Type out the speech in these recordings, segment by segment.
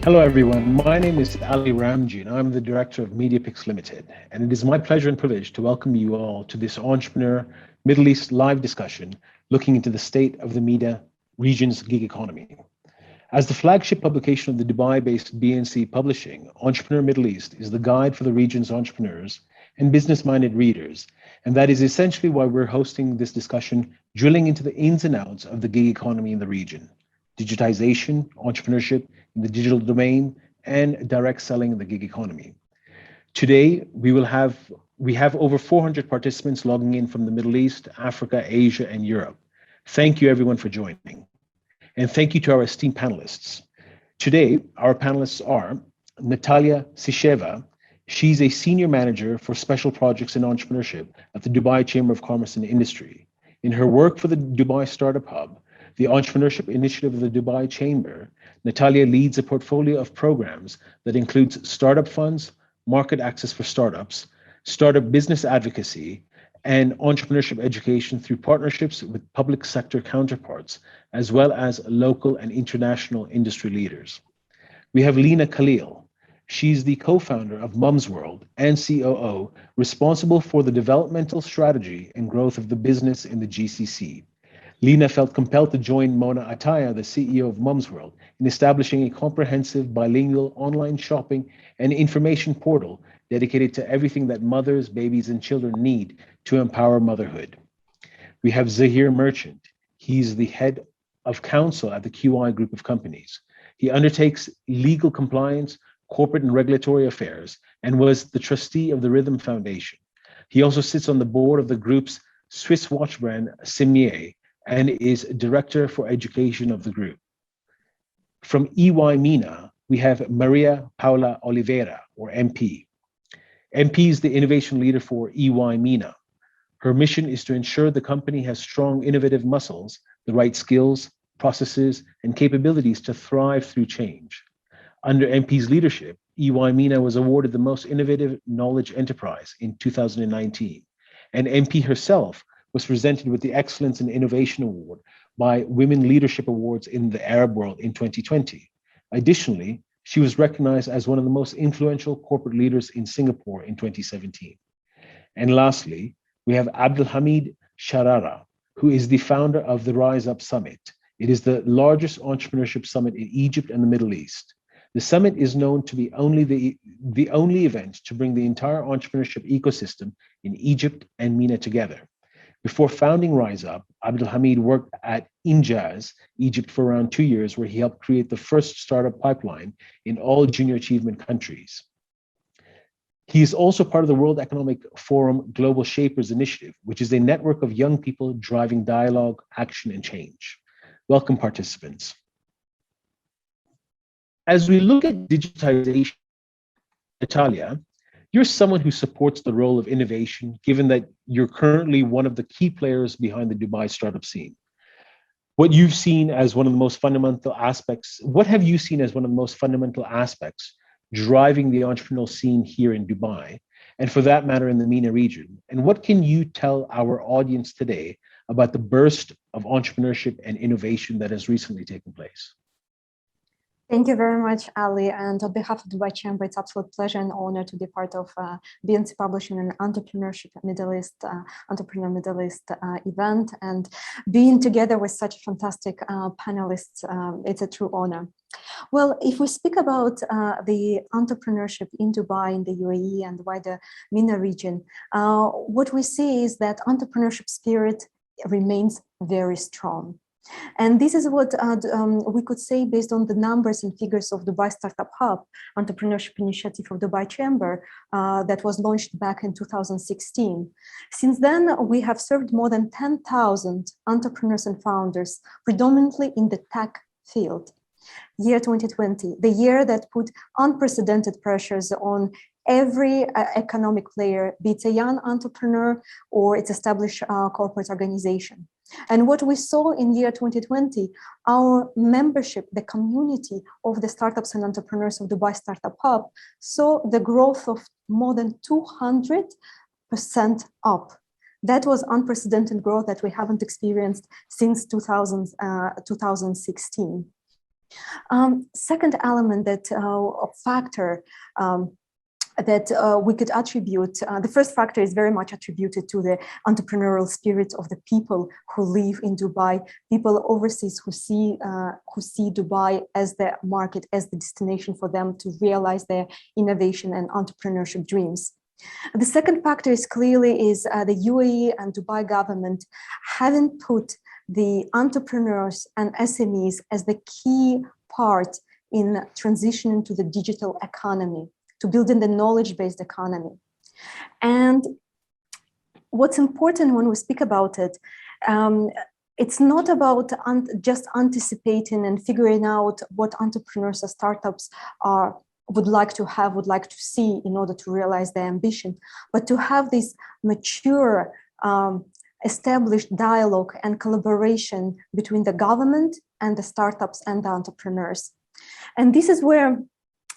Hello, everyone. My name is Ali Ramji, and I'm the director of MediaPix Limited. And it is my pleasure and privilege to welcome you all to this Entrepreneur Middle East live discussion looking into the state of the MENA region's gig economy. As the flagship publication of the Dubai-based BNC Publishing, Entrepreneur Middle East is the guide for the region's entrepreneurs and business-minded readers. And that is essentially why we're hosting this discussion, drilling into the ins and outs of the gig economy in the region: digitization, entrepreneurship in the digital domain, and direct selling in the gig economy. Today, we have over 400 participants logging in from the Middle East, Africa, Asia, and Europe. Thank you everyone for joining. And thank you to our esteemed panelists. Today, our panelists are Natalia Sisheva. She's a senior manager for special projects and entrepreneurship at the Dubai Chamber of Commerce and Industry. In her work for the Dubai Startup Hub, the entrepreneurship initiative of the Dubai Chamber, Natalia leads a portfolio of programs that includes startup funds, market access for startups, startup business advocacy, and entrepreneurship education through partnerships with public sector counterparts, as well as local and international industry leaders. We have Lena Khalil. She's the co-founder of Mums World and COO, responsible for the developmental strategy and growth of the business in the GCC. Lena felt compelled to join Mona Ataya, the CEO of Mums World, in establishing a comprehensive bilingual online shopping and information portal dedicated to everything that mothers, babies, and children need to empower motherhood. We have Zahir Merchant. He's the head of counsel at the QI Group of companies. He undertakes legal compliance, corporate and regulatory affairs, and was the trustee of the Rhythm Foundation. He also sits on the board of the group's Swiss watch brand, Simier, and is director for education of the group. From EY MENA, we have Maria Paula Oliveira, or MP. MP is the innovation leader for EY MENA. Her mission is to ensure the company has strong innovative muscles, the right skills, processes, and capabilities to thrive through change. Under MP's leadership, EY MENA was awarded the most innovative knowledge enterprise in 2019, and MP herself was presented with the Excellence in Innovation Award by Women Leadership Awards in the Arab world in 2020. Additionally, she was recognized as one of the most influential corporate leaders in Singapore in 2017. And lastly, we have Abdulhamid Sharara, who is the founder of the Rise Up Summit. It is the largest entrepreneurship summit in Egypt and the Middle East. The summit is known to be the only event to bring the entire entrepreneurship ecosystem in Egypt and MENA together. Before founding Rise Up, Abdulhamid worked at Injaz, Egypt for around 2 years, where he helped create the first startup pipeline in all junior achievement countries. He is also part of the World Economic Forum Global Shapers Initiative, which is a network of young people driving dialogue, action, and change. Welcome, participants. As we look at digitization, Natalia, you're someone who supports the role of innovation, given that you're currently one of the key players behind the Dubai startup scene. What have you seen as one of the most fundamental aspects driving the entrepreneurial scene here in Dubai, and for that matter in the MENA region? And what can you tell our audience today about the burst of entrepreneurship and innovation that has recently taken place? Thank you very much, Ali. And on behalf of the Dubai Chamber, it's absolute pleasure and honor to be part of BNC Publishing and Entrepreneurship Middle East, Entrepreneur Middle East event. And being together with such fantastic panelists, it's a true honor. Well, if we speak about the entrepreneurship in Dubai, in the UAE, and wider MENA region, what we see is that entrepreneurship spirit remains very strong. And this is what we could say based on the numbers and figures of Dubai Startup Hub, entrepreneurship initiative of Dubai Chamber that was launched back in 2016. Since then, we have served more than 10,000 entrepreneurs and founders, predominantly in the tech field. Year 2020, the year that put unprecedented pressures on every economic player, be it a young entrepreneur or its established corporate organization. And what we saw in year 2020, our membership, the community of the startups and entrepreneurs of Dubai Startup Hub, saw the growth of more than 200% up. That was unprecedented growth that we haven't experienced since 2016. Second element that factor that we could attribute, the first factor is very much attributed to the entrepreneurial spirit of the people who live in Dubai, people overseas who see Dubai as the market, as the destination for them to realize their innovation and entrepreneurship dreams. The second factor is clearly the UAE and Dubai government having put the entrepreneurs and SMEs as the key part in transitioning to the digital economy, to building the knowledge-based economy. And what's important when we speak about it, it's not about just anticipating and figuring out what entrepreneurs or startups would like to have, would like to see in order to realize their ambition, but to have this mature, established dialogue and collaboration between the government and the startups and the entrepreneurs. And this is where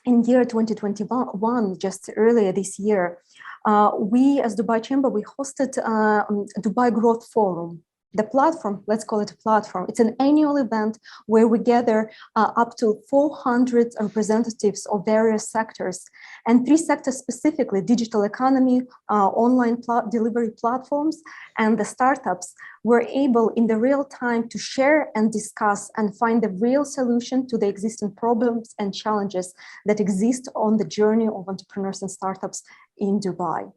in year 2021, just earlier this year, we as Dubai Chamber, we hosted Dubai Growth Forum. The platform, let's call it a platform, it's an annual event where we gather up to 400 representatives of various sectors, and 3 sectors specifically: digital economy, online delivery platforms, and the startups were able in the real time to share and discuss and find the real solution to the existing problems and challenges that exist on the journey of entrepreneurs and startups in Dubai.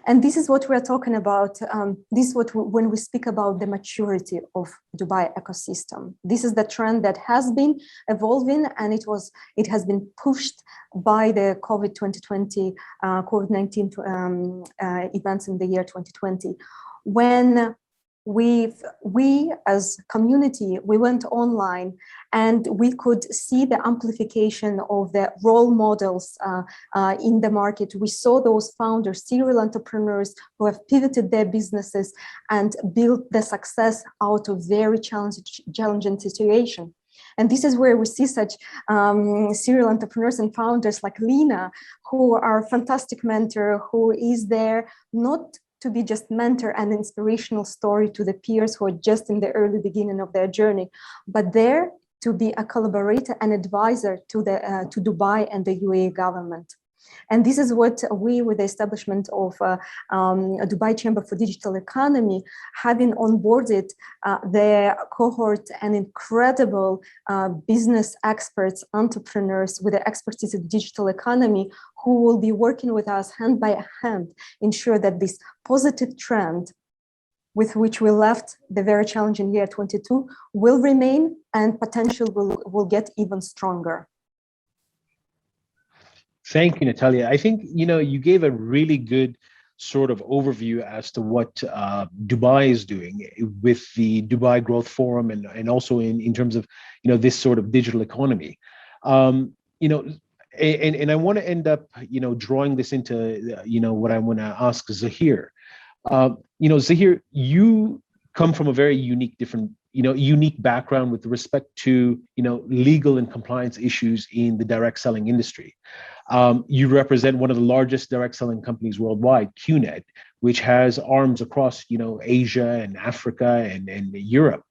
And this is what we're talking about. This is when we speak about the maturity of Dubai ecosystem. This is the trend that has been evolving, and it has been pushed by the COVID-19 events in the year 2020, when we as community, we went online and we could see the amplification of the role models in the market. We saw those founders, serial entrepreneurs who have pivoted their businesses and built the success out of very challenging situation. And this is where we see such serial entrepreneurs and founders like Lina, who are a fantastic mentor, who is there not to be just mentor and inspirational story to the peers who are just in the early beginning of their journey, but there to be a collaborator and advisor to Dubai and the UAE government. And this is what we, with the establishment of Dubai Chamber for Digital Economy, having onboarded the cohort and incredible business experts, entrepreneurs with the expertise in digital economy, who will be working with us hand by hand, ensure that this positive trend with which we left the very challenging year 22 will remain, and potential will get even stronger. Thank you, Natalia. I think, you gave a really good sort of overview as to what Dubai is doing with the Dubai Growth Forum, and also in terms of, this sort of digital economy. And I want to end up, drawing this into, what I want to ask Zahir. Zahir, you come from a very unique background with respect to, legal and compliance issues in the direct selling industry. You represent one of the largest direct selling companies worldwide, QNet, which has arms across, Asia and Africa and Europe.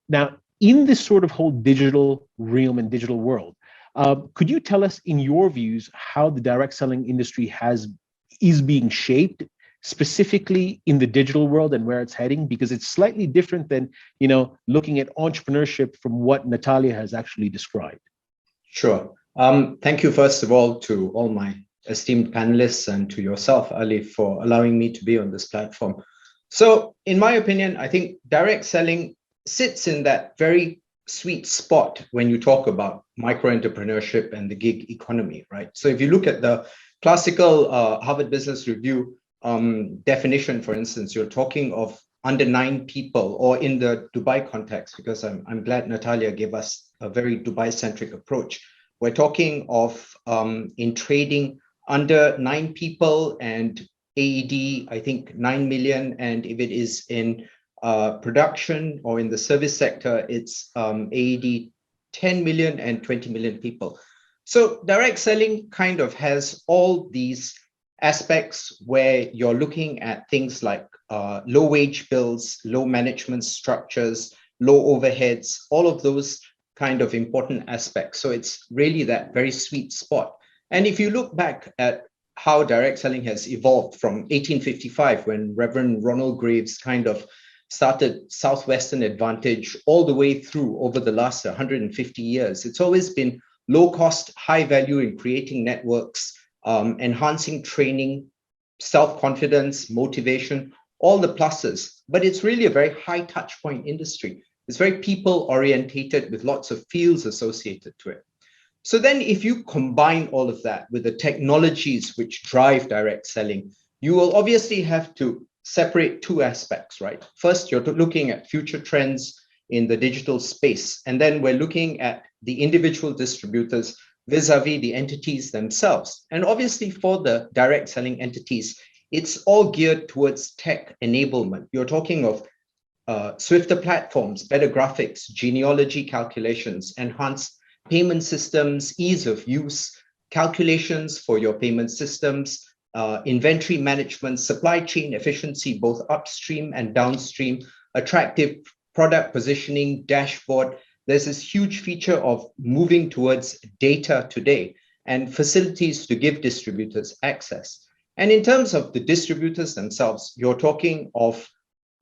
Now, in this sort of whole digital realm and digital world, could you tell us, in your views, how the direct selling industry is being shaped, specifically in the digital world, and where it's heading? Because it's slightly different than, looking at entrepreneurship from what Natalia has actually described. Sure. Thank you, first of all, to all my esteemed panelists and to yourself, Ali, for allowing me to be on this platform. So in my opinion, I think direct selling sits in that very sweet spot when you talk about micro-entrepreneurship and the gig economy, right? So if you look at the classical Harvard Business Review definition, for instance, you're talking of under 9 people, or in the Dubai context, because I'm glad Natalia gave us a very Dubai-centric approach. We're talking of in trading under 9 people, and AED, I think 9 million. And if it is in production or in the service sector, it's AED 10 million and 20 million people. So direct selling kind of has all these aspects where you're looking at things like low wage bills, low management structures, low overheads, all of those kind of important aspects. So it's really that very sweet spot. And if you look back at how direct selling has evolved from 1855, when Reverend Ronald Graves kind of started Southwestern Advantage, all the way through over the last 150 years, it's always been low cost, high value in creating networks, enhancing training, self-confidence, motivation, all the pluses. But it's really a very high touch point industry. It's very people orientated with lots of fields associated to it. So then if you combine all of that with the technologies which drive direct selling, you will obviously have to separate two aspects, right? First, you're looking at future trends in the digital space. And then we're looking at the individual distributors vis-a-vis the entities themselves. And obviously for the direct selling entities, it's all geared towards tech enablement. You're talking of swifter platforms, better graphics, genealogy calculations, enhanced payment systems, ease of use, calculations for your payment systems, inventory management, supply chain efficiency, both upstream and downstream, attractive product positioning, dashboard. There's this huge feature of moving towards data today and facilities to give distributors access. And in terms of the distributors themselves, you're talking of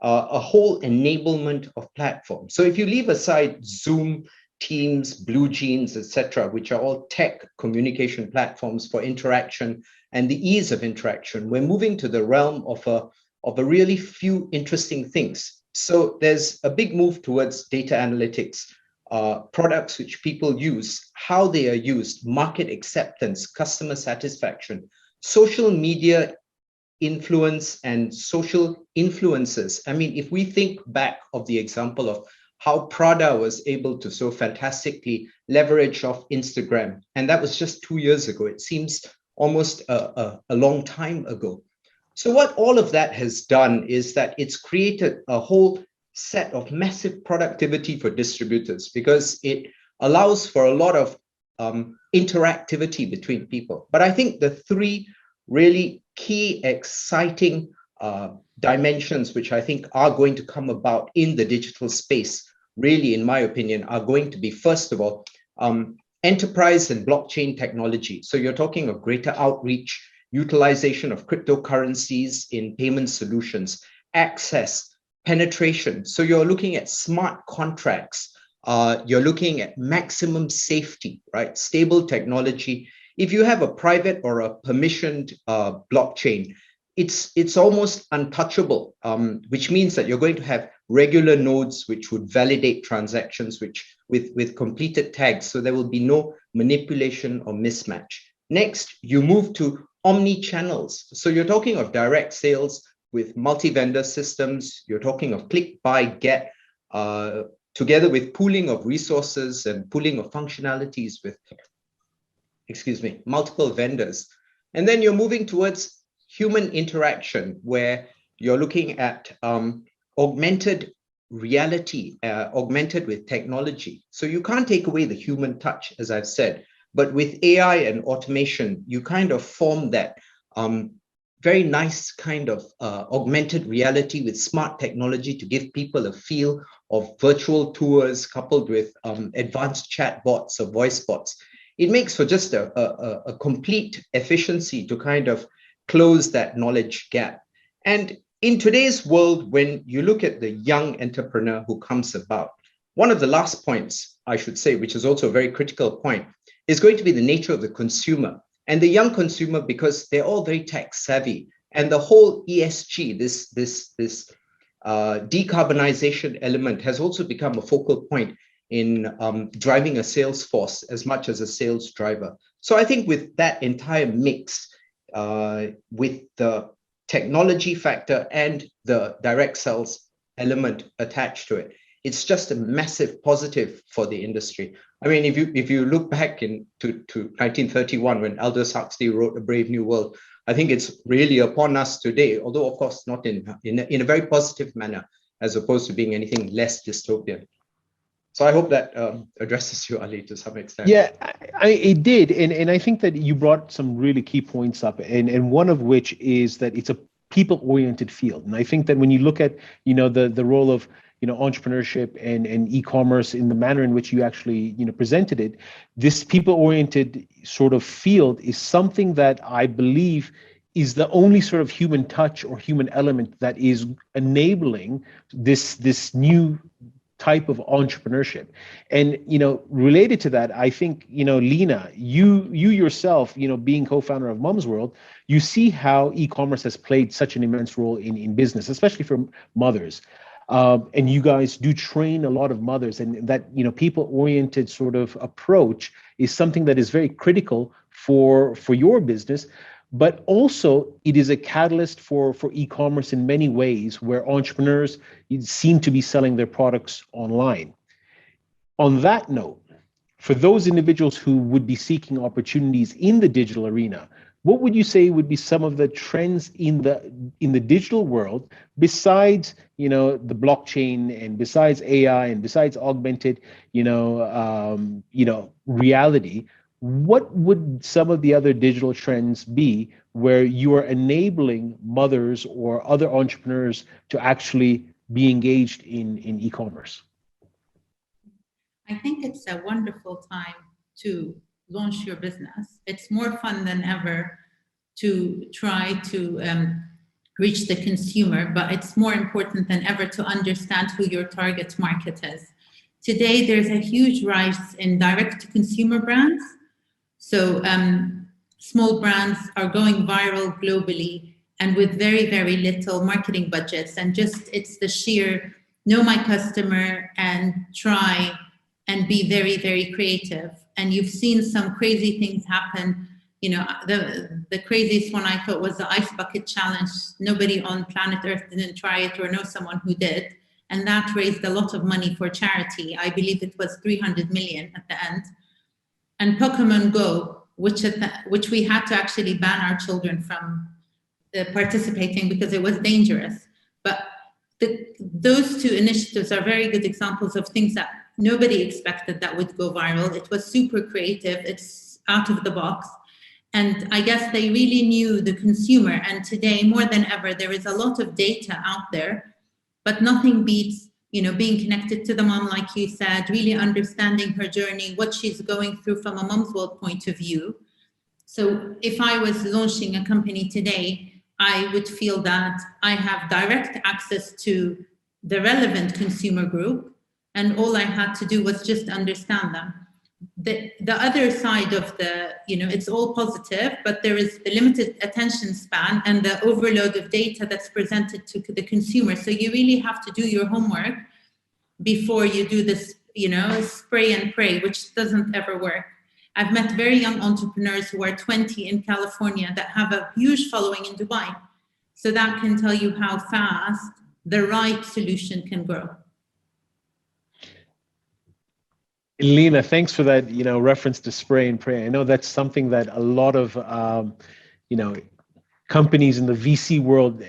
a whole enablement of platforms. So if you leave aside Zoom, Teams, Blue Jeans, etc., which are all tech communication platforms for interaction and the ease of interaction, we're moving to the realm of a really few interesting things. So there's a big move towards data analytics, products which people use, how they are used, market acceptance, customer satisfaction, social media influence and social influences. I mean, if we think back of the example of how Prada was able to so fantastically leverage off Instagram, and that was just 2 years ago. It seems almost a long time ago. So what all of that has done is that it's created a whole set of massive productivity for distributors because it allows for a lot of interactivity between people. But I think the three really key, exciting dimensions, which I think are going to come about in the digital space, really, in my opinion, are going to be, first of all, enterprise and blockchain technology. So you're talking of greater outreach, utilization of cryptocurrencies in payment solutions, access, penetration. So you're looking at smart contracts. You're looking at maximum safety, right? Stable technology. If you have a private or a permissioned blockchain, it's almost untouchable, which means that you're going to have regular nodes which would validate transactions with completed tags. So there will be no manipulation or mismatch. Next, you move to omni-channels. So you're talking of direct sales with multi-vendor systems. You're talking of click, buy, get, together with pooling of resources and pooling of functionalities with, multiple vendors. And then you're moving towards human interaction, where you're looking at augmented reality, augmented with technology. So you can't take away the human touch, as I've said, but with AI and automation, you kind of form that very nice kind of augmented reality with smart technology to give people a feel of virtual tours coupled with advanced chat bots or voice bots. It makes for just a complete efficiency to kind of close that knowledge gap. And in today's world, when you look at the young entrepreneur who comes about, one of the last points, I should say, which is also a very critical point, is going to be the nature of the consumer. And the young consumer, because they're all very tech savvy, and the whole ESG, this decarbonization element has also become a focal point in driving a sales force as much as a sales driver. So I think with that entire mix, with the technology factor and the direct sales element attached to it, it's just a massive positive for the industry. I mean, if you look back to 1931, when Aldous Huxley wrote A Brave New World, I think it's really upon us today, although of course not in a very positive manner, as opposed to being anything less dystopian. So I hope that addresses you, Ali, to some extent. Yeah, it did. And I think that you brought some really key points up, and one of which is that it's a people-oriented field. And I think that when you look at, the role of, entrepreneurship and e-commerce in the manner in which you actually, presented it, this people-oriented sort of field is something that I believe is the only sort of human touch or human element that is enabling this new type of entrepreneurship. And related to that, I think Lena, you yourself, being co-founder of Mom's World, you see how e-commerce has played such an immense role in business, especially for mothers. And you guys do train a lot of mothers, and that people-oriented sort of approach is something that is very critical for your business. But also it is a catalyst for e-commerce in many ways, where entrepreneurs seem to be selling their products online. On that note, for those individuals who would be seeking opportunities in the digital arena, what would you say would be some of the trends in the digital world, besides the blockchain and besides AI and besides augmented reality? What would some of the other digital trends be where you are enabling mothers or other entrepreneurs to actually be engaged in e-commerce? I think it's a wonderful time to launch your business. It's more fun than ever to try to reach the consumer, but it's more important than ever to understand who your target market is. Today, there's a huge rise in direct-to-consumer brands. So small brands are going viral globally and with very, very little marketing budgets, and just it's the sheer know my customer and try and be very, very creative. And you've seen some crazy things happen. The craziest one I thought was the ice bucket challenge. Nobody on planet Earth didn't try it or know someone who did. And that raised a lot of money for charity. I believe it was 300 million at the end. And Pokemon Go, which we had to actually ban our children from participating because it was dangerous. But those two initiatives are very good examples of things that nobody expected that would go viral. It was super creative. It's out of the box. And I guess they really knew the consumer. And today, more than ever, there is a lot of data out there, but nothing beats being connected to the mom, like you said, really understanding her journey, what she's going through from a Mom's World point of view. So if I was launching a company today, I would feel that I have direct access to the relevant consumer group, and all I had to do was just understand them. The other side of it's all positive, but there is the limited attention span and the overload of data that's presented to the consumer. So you really have to do your homework before you do this, spray and pray, which doesn't ever work. I've met very young entrepreneurs who are 20 in California that have a huge following in Dubai. So that can tell you how fast the right solution can grow. Lena, thanks for that, reference to spray and pray. I know that's something that a lot of, companies in the VC world,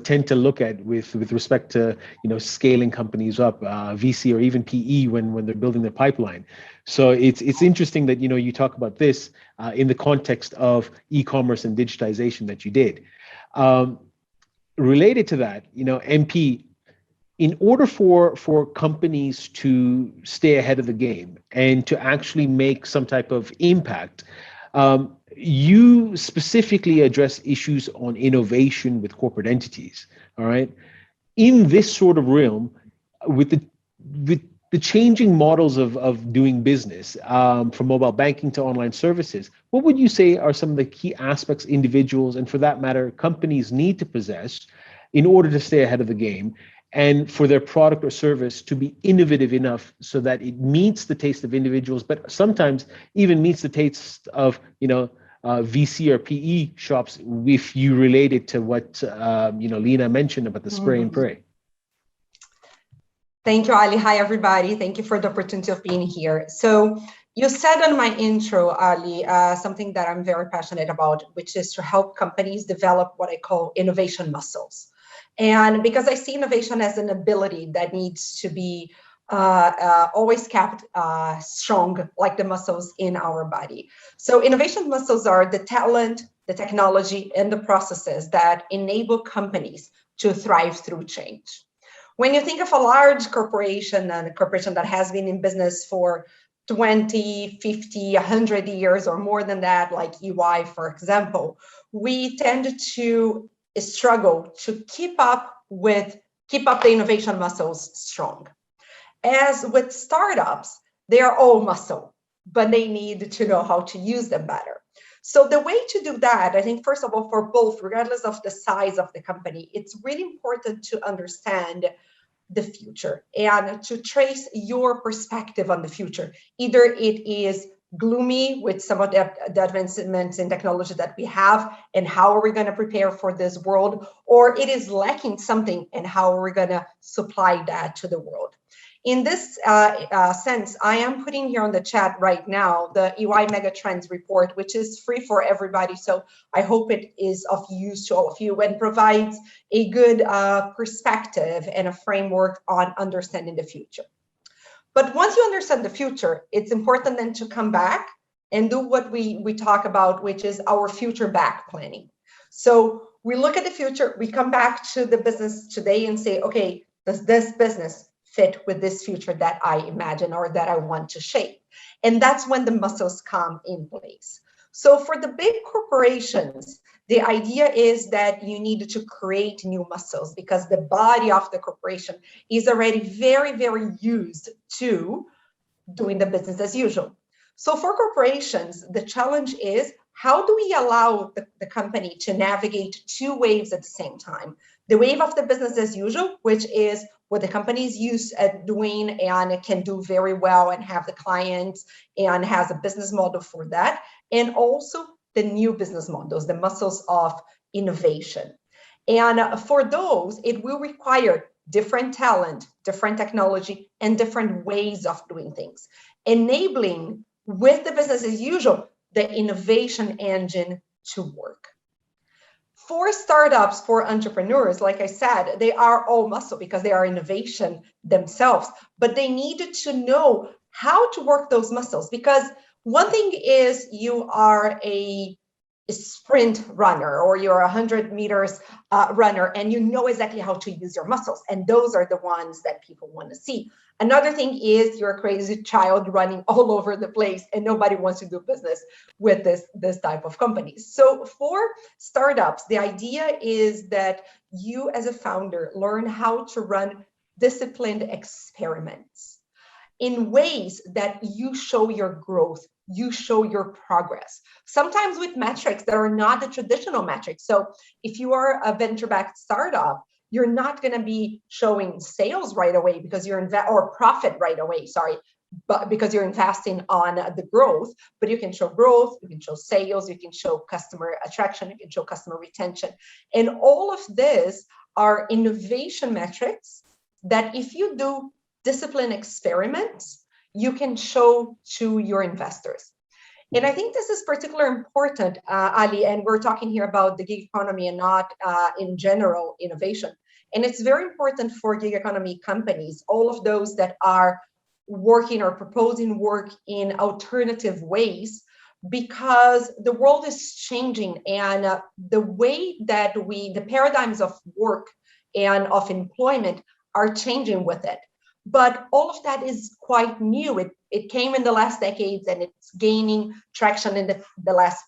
tend to look at with respect to, scaling companies up, VC or even PE when they're building their pipeline. So it's interesting that, you talk about this in the context of e-commerce and digitization that you did. Related to that, MP, in order for companies to stay ahead of the game and to actually make some type of impact, you specifically address issues on innovation with corporate entities. All right. In this sort of realm, with the changing models of doing business, from mobile banking to online services, what would you say are some of the key aspects individuals, and for that matter, companies need to possess in order to stay ahead of the game, and for their product or service to be innovative enough so that it meets the taste of individuals, but sometimes even meets the taste of, VC or PE shops, if you relate it to what, Lena mentioned about the spray and pray? Thank you, Ali. Hi, everybody. Thank you for the opportunity of being here. So you said on my intro, Ali, something that I'm very passionate about, which is to help companies develop what I call innovation muscles. And because I see innovation as an ability that needs to be always kept strong, like the muscles in our body. So innovation muscles are the talent, the technology, and the processes that enable companies to thrive through change. When you think of a large corporation and a corporation that has been in business for 20, 50, 100 years or more than that, like EY, for example, we tend to struggle to keep up the innovation muscles strong. As with startups, they are all muscle, but they need to know how to use them better. So the way to do that, I think, first of all, for both, regardless of the size of the company, it's really important to understand the future and to trace your perspective on the future. Either it is gloomy with some of the advancements in technology that we have and how are we going to prepare for this world, or it is lacking something and how are we going to supply that to the world. In this sense, I am putting here on the chat right now the EY Megatrends report, which is free for everybody. So I hope it is of use to all of you and provides a good perspective and a framework on understanding the future. But once you understand the future, it's important then to come back and do what we talk about, which is our future back planning. So we look at the future, we come back to the business today and say, okay, does this business fit with this future that I imagine or that I want to shape? And that's when the muscles come in place. So for the big corporations, the idea is that you need to create new muscles because the body of the corporation is already very, very used to doing the business as usual. So for corporations, the challenge is, how do we allow the company to navigate two waves at the same time? The wave of the business as usual, which is what the company is used at doing and it can do very well and have the clients and has a business model for that. And also the new business models, the muscles of innovation. And for those, it will require different talent, different technology, and different ways of doing things, enabling with the business as usual, the innovation engine to work. For startups, for entrepreneurs, like I said, they are all muscle because they are innovation themselves, but they needed to know how to work those muscles. Because one thing is you are a sprint runner or you're a 100 meters runner and you know exactly how to use your muscles. And those are the ones that people want to see. Another thing is you're a crazy child running all over the place and nobody wants to do business with this type of companies. So for startups, the idea is that you as a founder learn how to run disciplined experiments in ways that you show your growth, you show your progress, sometimes with metrics that are not the traditional metrics. So if you are a venture-backed startup, you're not going to be showing sales right away because you're or profit right away, sorry, but because you're investing on the growth, but you can show growth, you can show sales, you can show customer attraction, you can show customer retention. And all of this are innovation metrics that if you do discipline experiments, you can show to your investors. And I think this is particularly important, Ali, and we're talking here about the gig economy and not in general innovation. And it's very important for gig economy companies, all of those that are working or proposing work in alternative ways, because the world is changing and the way that the paradigms of work and of employment are changing with it. But all of that is quite new. It came in the last decades and it's gaining traction in the last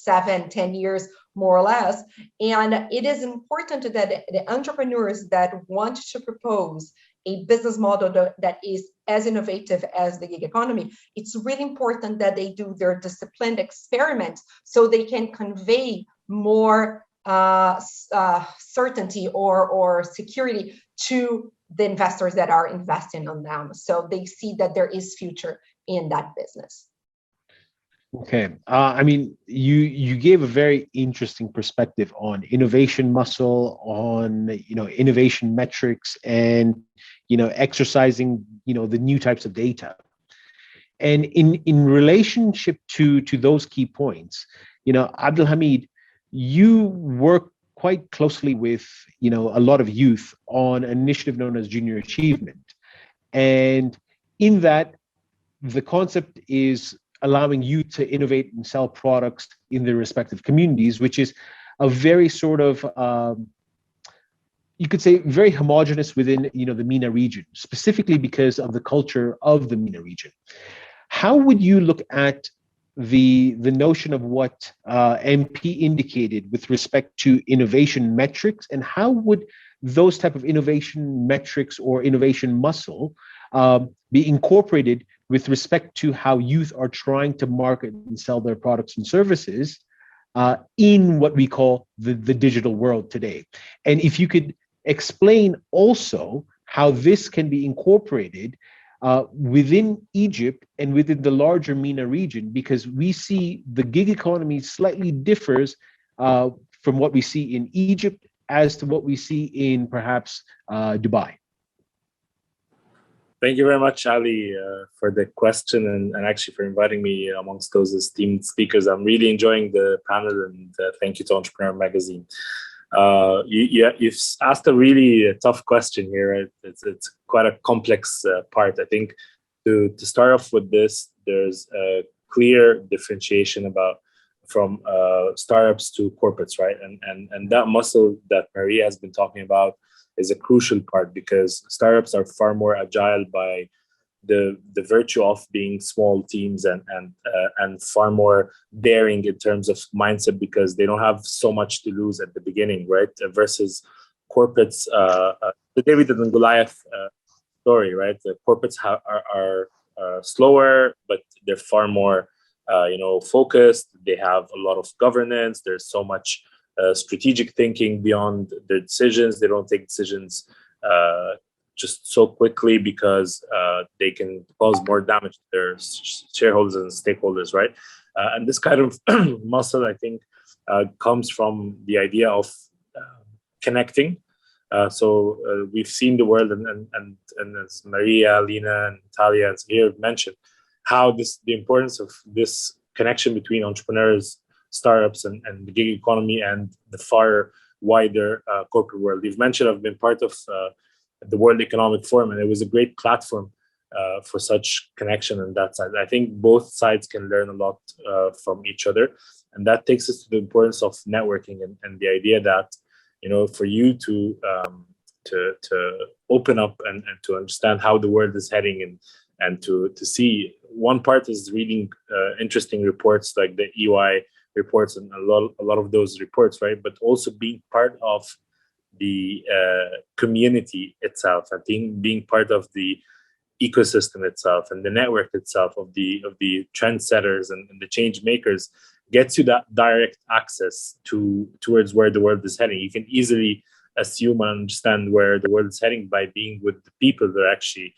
7-10 years, more or less. And it is important that the entrepreneurs that want to propose a business model that is as innovative as the gig economy, it's really important that they do their disciplined experiments so they can convey more certainty or security to the investors that are investing on them, so they see that there is future in that business. Okay, I mean, you gave a very interesting perspective on innovation muscle, on innovation metrics, and exercising the new types of data. And in relationship to those key points, Abdulhamid, you work quite closely with a lot of youth on an initiative known as Junior Achievement, and in that, the concept is allowing youth to innovate and sell products in their respective communities, which is a very sort of you could say, very homogenous within, the MENA region, specifically because of the culture of the MENA region. How would you look at the notion of what MP indicated with respect to innovation metrics, and how would those type of innovation metrics or innovation muscle be incorporated with respect to how youth are trying to market and sell their products and services in what we call the digital world today? And if you could explain also how this can be incorporated within Egypt and within the larger MENA region, because we see the gig economy slightly differs from what we see in Egypt as to what we see in perhaps Dubai. Thank you very much, Ali, for the question and actually for inviting me amongst those esteemed speakers. I'm really enjoying the panel, and thank you to Entrepreneur Magazine. You've asked a really tough question here. Right? It's quite a complex part. I think to start off with this, there's a clear differentiation from startups to corporates, right? And that muscle that Maria has been talking about is a crucial part, because startups are far more agile by the virtue of being small teams and far more daring in terms of mindset, because they don't have so much to lose at the beginning, right? Versus corporates, the David and Goliath story, right? The corporates are slower, but they're far more focused. They have a lot of governance. There's so much strategic thinking beyond their decisions. They don't take decisions just so quickly, because they can cause more damage to their shareholders and stakeholders, right? And this kind of muscle, I think, comes from the idea of connecting. So we've seen the world, and as Maria, Lina, and Talia and Samir mentioned, how the importance of this connection between entrepreneurs, startups, and the gig economy and the far wider corporate world. You've mentioned I've been part of the World Economic Forum, and it was a great platform for such connection on that side. I think both sides can learn a lot from each other, and that takes us to the importance of networking and the idea that for you to open up and to understand how the world is heading and to see. One part is reading interesting reports like the EY reports and a lot of those reports, right? But also being part of the community itself. I think being part of the ecosystem itself and the network itself of the trendsetters and the change makers gets you that direct access towards where the world is heading. You can easily assume and understand where the world is heading by being with the people that are actually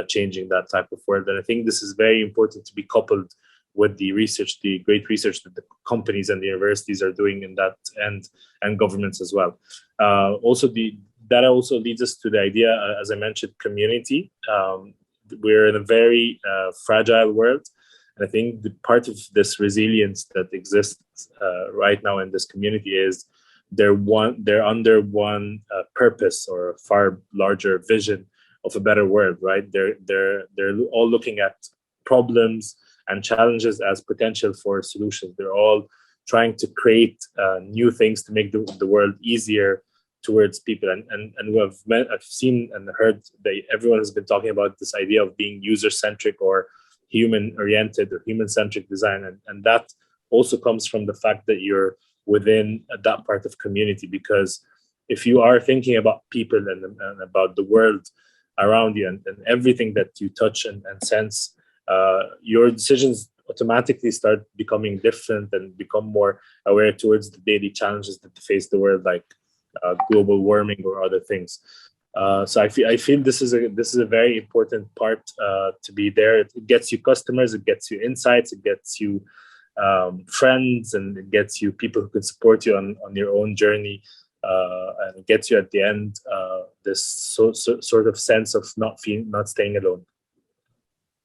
changing that type of world. And I think this is very important to be coupled with the research, the great research that the companies and the universities are doing in that and governments as well. That also leads us to the idea, as I mentioned, community. We're in a very fragile world. And I think the part of this resilience that exists right now in this community is they're under one purpose or a far larger vision of a better world, right? They're all looking at problems and challenges as potential for solutions. They're all trying to create new things to make the world easier towards people. And I've seen and heard that everyone has been talking about this idea of being user-centric or human-oriented or human-centric design. And that also comes from the fact that you're within that part of community, because if you are thinking about people and about the world around you and everything that you touch and sense, your decisions automatically start becoming different and become more aware towards the daily challenges that face the world, like global warming or other things. So I feel this is a very important part to be there. It gets you customers, it gets you insights, it gets you friends, and it gets you people who can support you on your own journey, and it gets you at the end this sort of sense of not staying alone,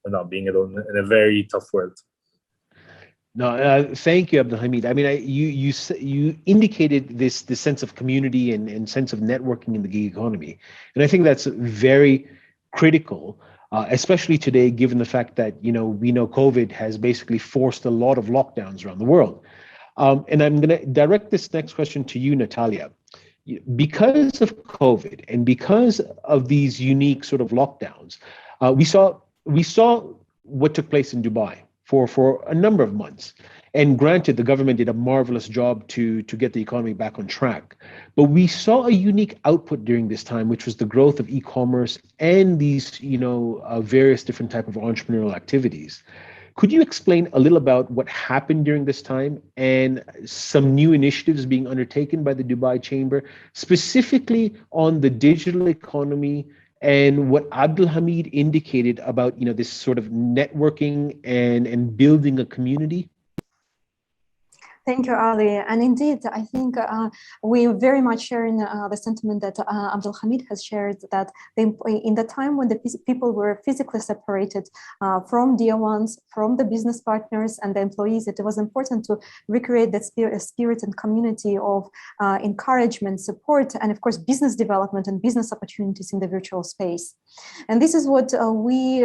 or not being alone in a very tough world. No, thank you, Abdul Hamid. I mean, you indicated this sense of community and sense of networking in the gig economy, and I think that's very critical, especially today, given the fact that we know COVID has basically forced a lot of lockdowns around the world. And I'm going to direct this next question to you, Natalia. because of COVID and because of these unique sort of lockdowns, we saw what took place in Dubai for a number of months. And granted, the government did a marvelous job to get the economy back on track. But we saw a unique output during this time, which was the growth of e-commerce and these, various different type of entrepreneurial activities. Could you explain a little about what happened during this time and some new initiatives being undertaken by the Dubai Chamber, specifically on the digital economy and what Abdul Hamid indicated about, this sort of networking and building a community? Thank you, Ali. And indeed, I think we very much share in the sentiment that Abdul Hamid has shared, that in the time when the people were physically separated from dear ones, from the business partners and the employees, it was important to recreate that spirit and community of encouragement, support, and of course, business development and business opportunities in the virtual space. And this is what we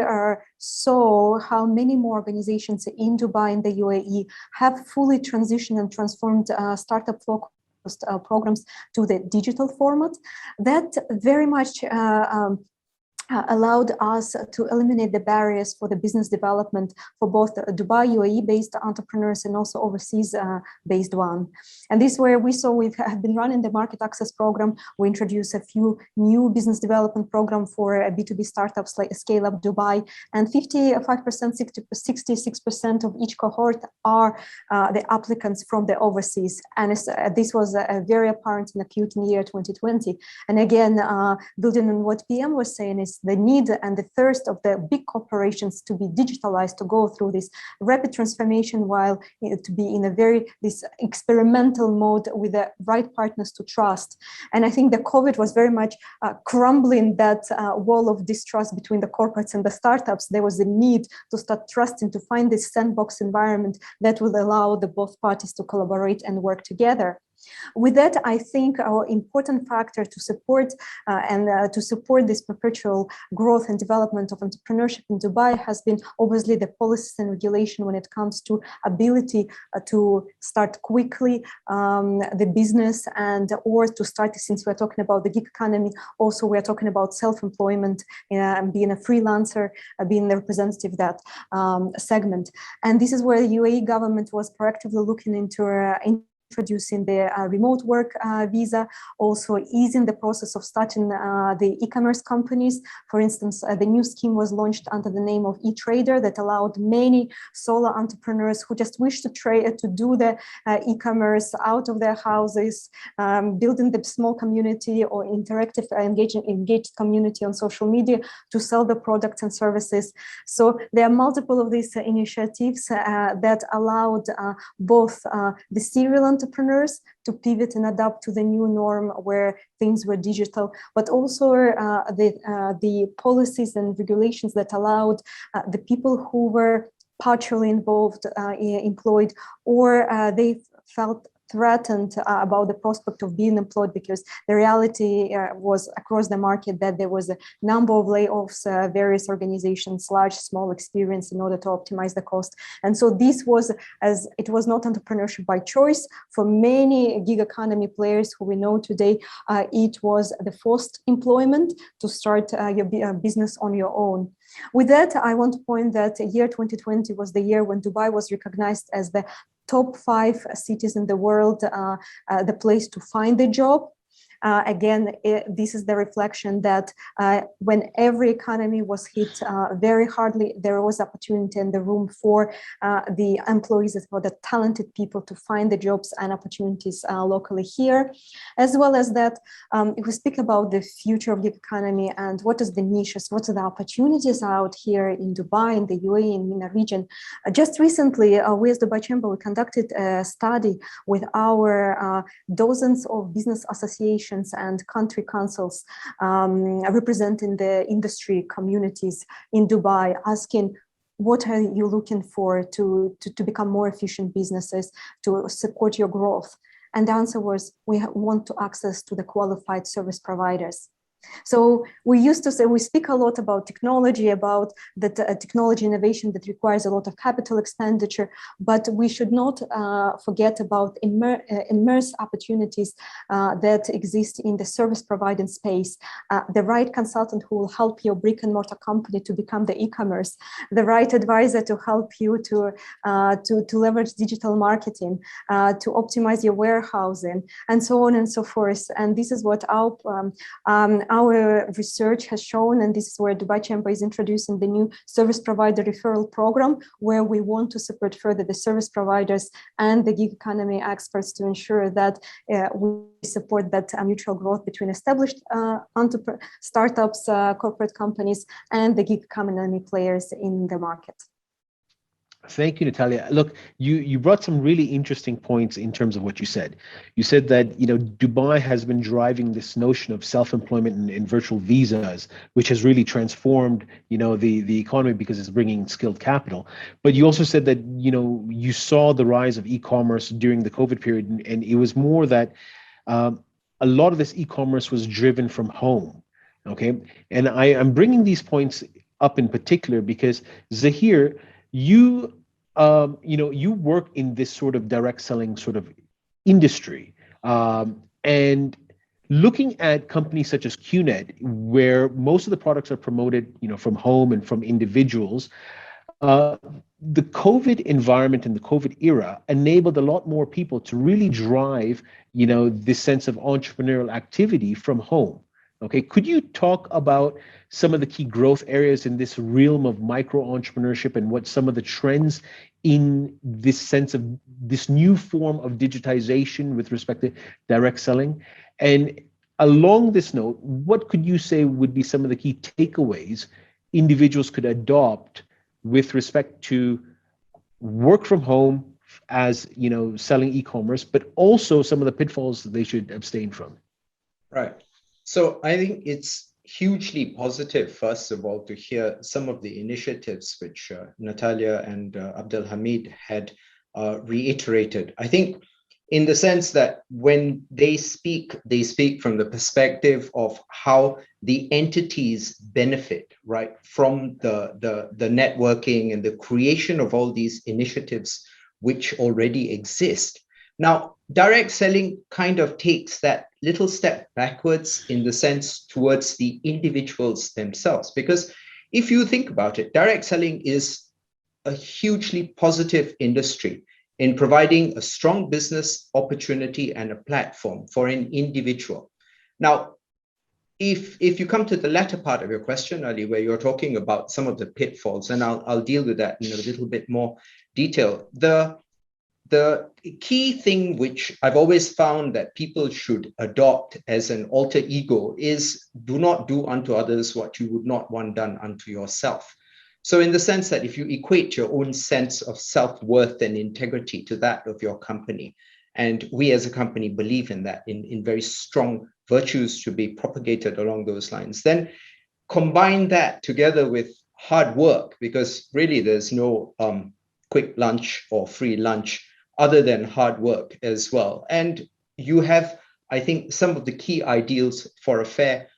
saw, how many more organizations in Dubai and the UAE have fully transitioned and transformed startup focused programs to the digital format. That very much allowed us to eliminate the barriers for the business development for both Dubai, UAE-based entrepreneurs and also overseas-based one. And this is where we saw we have been running the market access program. We introduced a few new business development program for B2B startups like Scale Up Dubai, and 55%, 66% of each cohort are the applicants from the overseas. And this was very apparent and acute in the year 2020. And again, building on what PM was saying, is the need and the thirst of the big corporations to be digitalized, to go through this rapid transformation, while to be in a this experimental mode with the right partners to trust. And I think the COVID was very much crumbling that wall of distrust between the corporates and the startups. There was a need to start trusting, to find this sandbox environment that will allow the both parties to collaborate and work together. With that, I think our important factor to support to support this perpetual growth and development of entrepreneurship in Dubai has been obviously the policies and regulation when it comes to ability to start quickly the business, and or to start, since we're talking about the gig economy, also we're talking about self-employment, being a freelancer, being the representative of that segment. And this is where the UAE government was proactively looking into introducing the remote work visa, also easing the process of starting the e-commerce companies. For instance, the new scheme was launched under the name of e-trader that allowed many solo entrepreneurs who just wish to do the e-commerce out of their houses, building the small community or interactive engaged community on social media to sell the products and services. So there are multiple of these initiatives that allowed both the serial entrepreneurs to pivot and adapt to the new norm where things were digital, but also the policies and regulations that allowed the people who were partially involved, employed, or they felt threatened about the prospect of being employed, because the reality was across the market that there was a number of layoffs, various organizations, large, small, experience, in order to optimize the cost. And so this was, as it was not entrepreneurship by choice for many gig economy players who we know today, it was the forced employment to start your business on your own. With that, I want to point that year 2020 was the year when Dubai was recognized as the top 5 cities in the world, the place to find a job. Again, this is the reflection that when every economy was hit very hardly, there was opportunity and the room for the employees, for the talented people to find the jobs and opportunities locally here. As well as that, if we speak about the future of the economy and what is the niches, what are the opportunities out here in Dubai, in the UAE, in MENA region. Just recently, we as Dubai Chamber, we conducted a study with our dozens of business associations and country councils representing the industry communities in Dubai, asking, what are you looking for to become more efficient businesses, to support your growth? And the answer was, we want to access to the qualified service providers. So we used to say, we speak a lot about technology, about the technology innovation that requires a lot of capital expenditure, but we should not forget about immense opportunities that exist in the service providing space. The right consultant who will help your brick and mortar company to become the e-commerce, the right advisor to help you to leverage digital marketing, to optimize your warehousing, and so on and so forth. And this is what our research has shown, and this is where Dubai Chamber is introducing the new service provider referral program, where we want to support further the service providers and the gig economy experts to ensure that we support that mutual growth between established startups, corporate companies, and the gig economy players in the market. Thank you, Natalia. Look, you brought some really interesting points in terms of what you said. You said that, you know, Dubai has been driving this notion of self-employment and virtual visas, which has really transformed, you know, the economy because it's bringing skilled capital. But you also said that, you know, you saw the rise of e-commerce during the COVID period, and it was more that a lot of this e-commerce was driven from home. Okay, and I'm bringing these points up in particular because Zahir, you you work in this sort of direct selling sort of industry, and looking at companies such as QNet, where most of the products are promoted, you know, from home and from individuals. The COVID environment and the COVID era enabled a lot more people to really drive, you know, this sense of entrepreneurial activity from home. Okay, could you talk about some of the key growth areas in this realm of micro entrepreneurship and what some of the trends in this sense of this new form of digitization with respect to direct selling? And along this note, what could you say would be some of the key takeaways individuals could adopt with respect to work from home as, you know, selling e-commerce, but also some of the pitfalls that they should abstain from? Right. So I think it's hugely positive, first of all, to hear some of the initiatives which Natalia and Abdul Hamid had reiterated. I think in the sense that when they speak from the perspective of how the entities benefit, right, from the networking and the creation of all these initiatives which already exist. Now, direct selling kind of takes that little step backwards in the sense towards the individuals themselves. Because if you think about it, direct selling is a hugely positive industry in providing a strong business opportunity and a platform for an individual. Now, if you come to the latter part of your question, Ali, where you're talking about some of the pitfalls, and I'll deal with that in a little bit more detail. The key thing which I've always found that people should adopt as an alter ego is do not do unto others what you would not want done unto yourself. So in the sense that if you equate your own sense of self-worth and integrity to that of your company, and we as a company believe in that, in very strong virtues to be propagated along those lines, then combine that together with hard work, because really there's no quick lunch or free lunch other than hard work as well. And you have, I think, some of the key ideals for a fair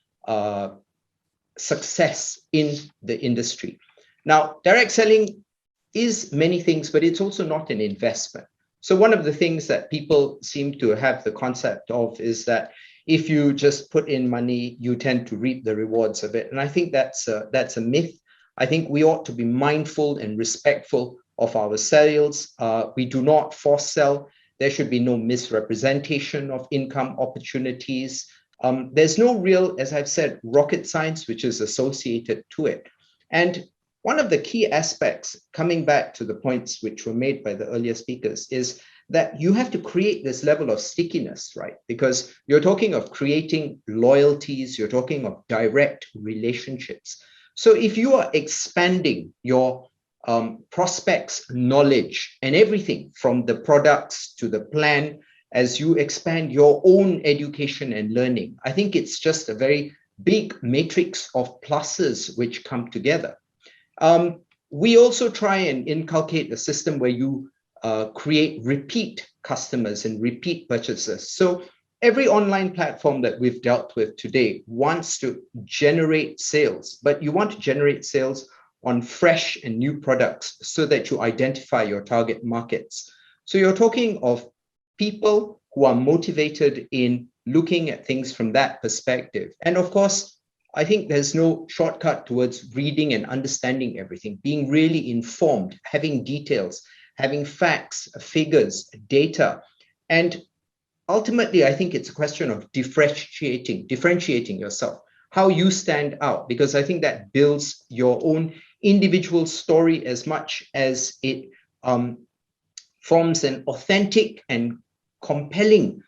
success in the industry. Now, direct selling is many things, but it's also not an investment. So one of the things that people seem to have the concept of is that if you just put in money, you tend to reap the rewards of it. And I think that's a myth. I think we ought to be mindful and respectful of our sales. We do not force sell. There should be no misrepresentation of income opportunities. There's no real, as I've said, rocket science which is associated to it. And one of the key aspects, coming back to the points which were made by the earlier speakers, is that you have to create this level of stickiness, right? Because you're talking of creating loyalties, you're talking of direct relationships. So if you are expanding your prospects knowledge and everything from the products to the plan, as you expand your own education and learning, I think it's just a very big matrix of pluses which come together. We also try and inculcate a system where you create repeat customers and repeat purchases. So every online platform that we've dealt with today wants to generate sales, but you want to generate sales on fresh and new products so that you identify your target markets. So you're talking of people who are motivated in looking at things from that perspective. And of course, I think there's no shortcut towards reading and understanding everything, being really informed, having details, having facts, figures, data. And ultimately, I think it's a question of differentiating yourself, how you stand out, because I think that builds your own individual story as much as it forms an authentic and compelling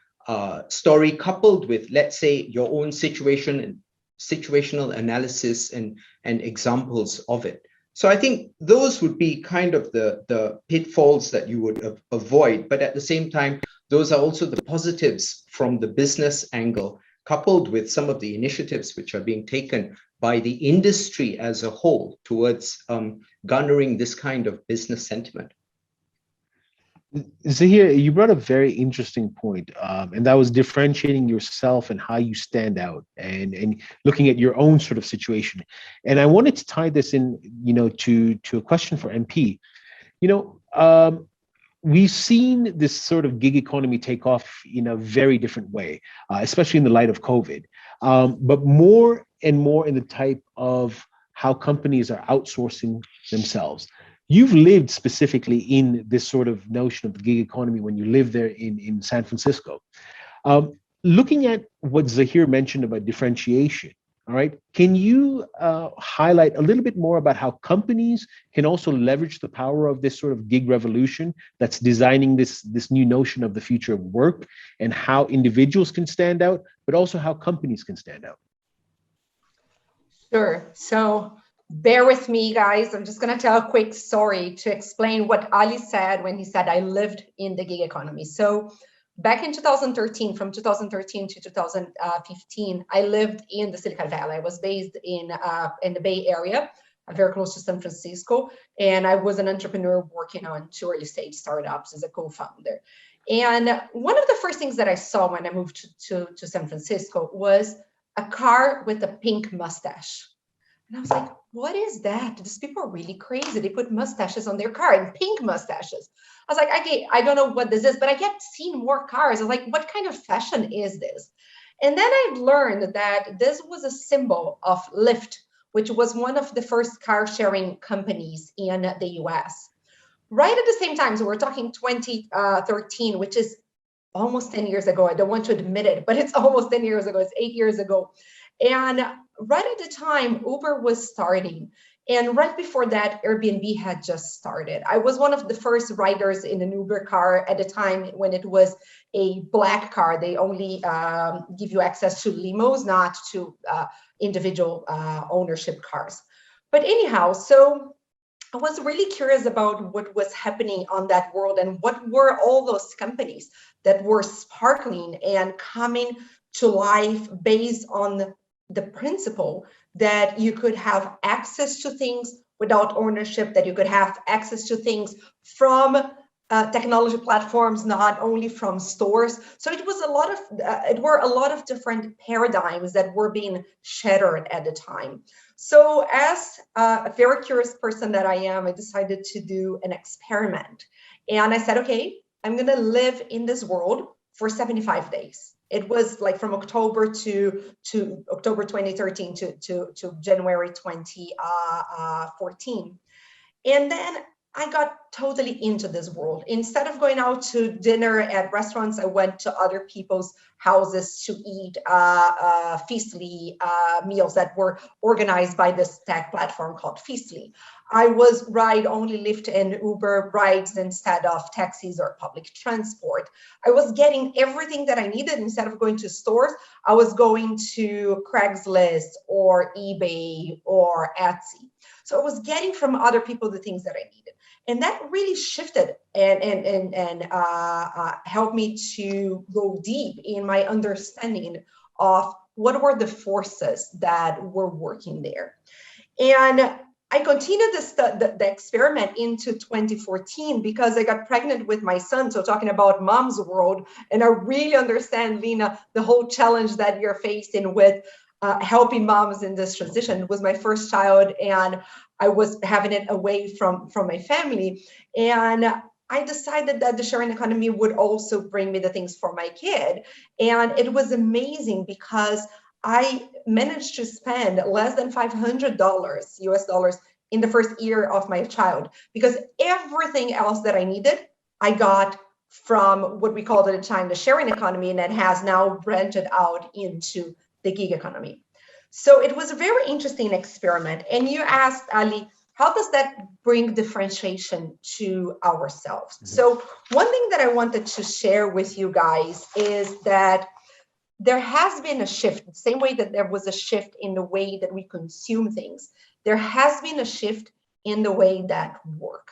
story coupled with, let's say, your own situation and situational analysis and examples of it. So I think those would be kind of the pitfalls that you would avoid. But at the same time, those are also the positives from the business angle, coupled with some of the initiatives which are being taken by the industry as a whole towards garnering this kind of business sentiment. Zahir, you brought a very interesting point, and that was differentiating yourself and how you stand out, and looking at your own sort of situation. And I wanted to tie this in, to a question for MP. We've seen this sort of gig economy take off in a very different way, especially in the light of COVID, but more and more in the type of how companies are outsourcing themselves. You've lived specifically in this sort of notion of the gig economy when you live there in San Francisco. Looking at what Zahir mentioned about differentiation, all right, can you highlight a little bit more about how companies can also leverage the power of this sort of gig revolution that's designing this new notion of the future of work, and how individuals can stand out, but also how companies can stand out? Sure. So bear with me, guys. I'm just going to tell a quick story to explain what Ali said when he said I lived in the gig economy. So back in 2013, from 2013 to 2015, I lived in the Silicon Valley. I was based in the Bay Area, very close to San Francisco, and I was an entrepreneur working on two early stage startups as a co-founder. And one of the first things that I saw when I moved to San Francisco was a car with a pink mustache. And I was like, what is that? These people are really crazy. They put mustaches on their car, and pink mustaches. I was like, okay, I don't know what this is, but I kept seeing more cars. I was like, what kind of fashion is this? And then I learned that this was a symbol of Lyft, which was one of the first car sharing companies in the US. Right at the same time, so we're talking 2013, which is almost 10 years ago. I don't want to admit it, but it's almost 10 years ago. It's 8 years ago. And right at the time, Uber was starting. And right before that, Airbnb had just started. I was one of the first riders in an Uber car at the time when it was a black car. They only give you access to limos, not to individual ownership cars. But anyhow, so I was really curious about what was happening on that world and what were all those companies that were sparkling and coming to life based on the principle that you could have access to things without ownership, that you could have access to things from technology platforms, not only from stores. So it was a lot of different paradigms that were being shattered at the time. So as a very curious person that I am, I decided to do an experiment. And I said, okay, I'm going to live in this world for 75 days. It was like from October to October 2013 to January 2014. And then I got totally into this world. Instead of going out to dinner at restaurants, I went to other people's houses to eat Feastly meals that were organized by this tech platform called Feastly. I was ride only Lyft and Uber rides instead of taxis or public transport. I was getting everything that I needed. Instead of going to stores, I was going to Craigslist or eBay or Etsy. So I was getting from other people the things that I needed. And that really shifted and helped me to go deep in my understanding of what were the forces that were working there. And I continued the experiment into 2014 because I got pregnant with my son. So talking about mom's world, and I really understand, Lena, the whole challenge that you're facing with helping moms in this transition. It was my first child, and I was having it away from my family. And I decided that the sharing economy would also bring me the things for my kid. And it was amazing because I managed to spend less than $500 US dollars in the first year of my child, because everything else that I needed, I got from what we called at the time the sharing economy, and it has now branched out into the gig economy. So it was a very interesting experiment. And you asked, Ali, how does that bring differentiation to ourselves? Mm-hmm. So one thing that I wanted to share with you guys is that there has been a shift, the same way that there was a shift in the way that we consume things. There has been a shift in the way that work.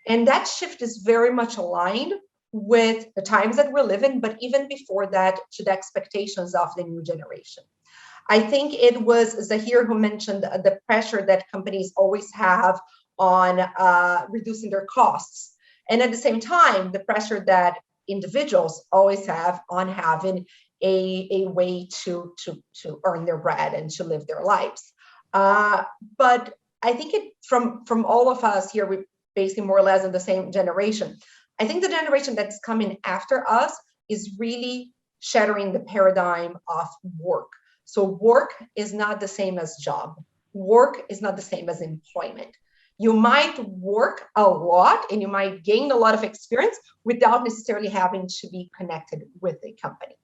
And that shift is very much aligned with the times that we're living, but even before that, to the expectations of the new generation. I think it was Zahir who mentioned the pressure that companies always have on reducing their costs. And at the same time, the pressure that individuals always have on having a way to earn their bread and to live their lives. But I think it from all of us here, we're basically more or less in the same generation. I think the generation that's coming after us is really shattering the paradigm of work. So work is not the same as job. Work is not the same as employment. You might work a lot and you might gain a lot of experience without necessarily having to be connected with a company.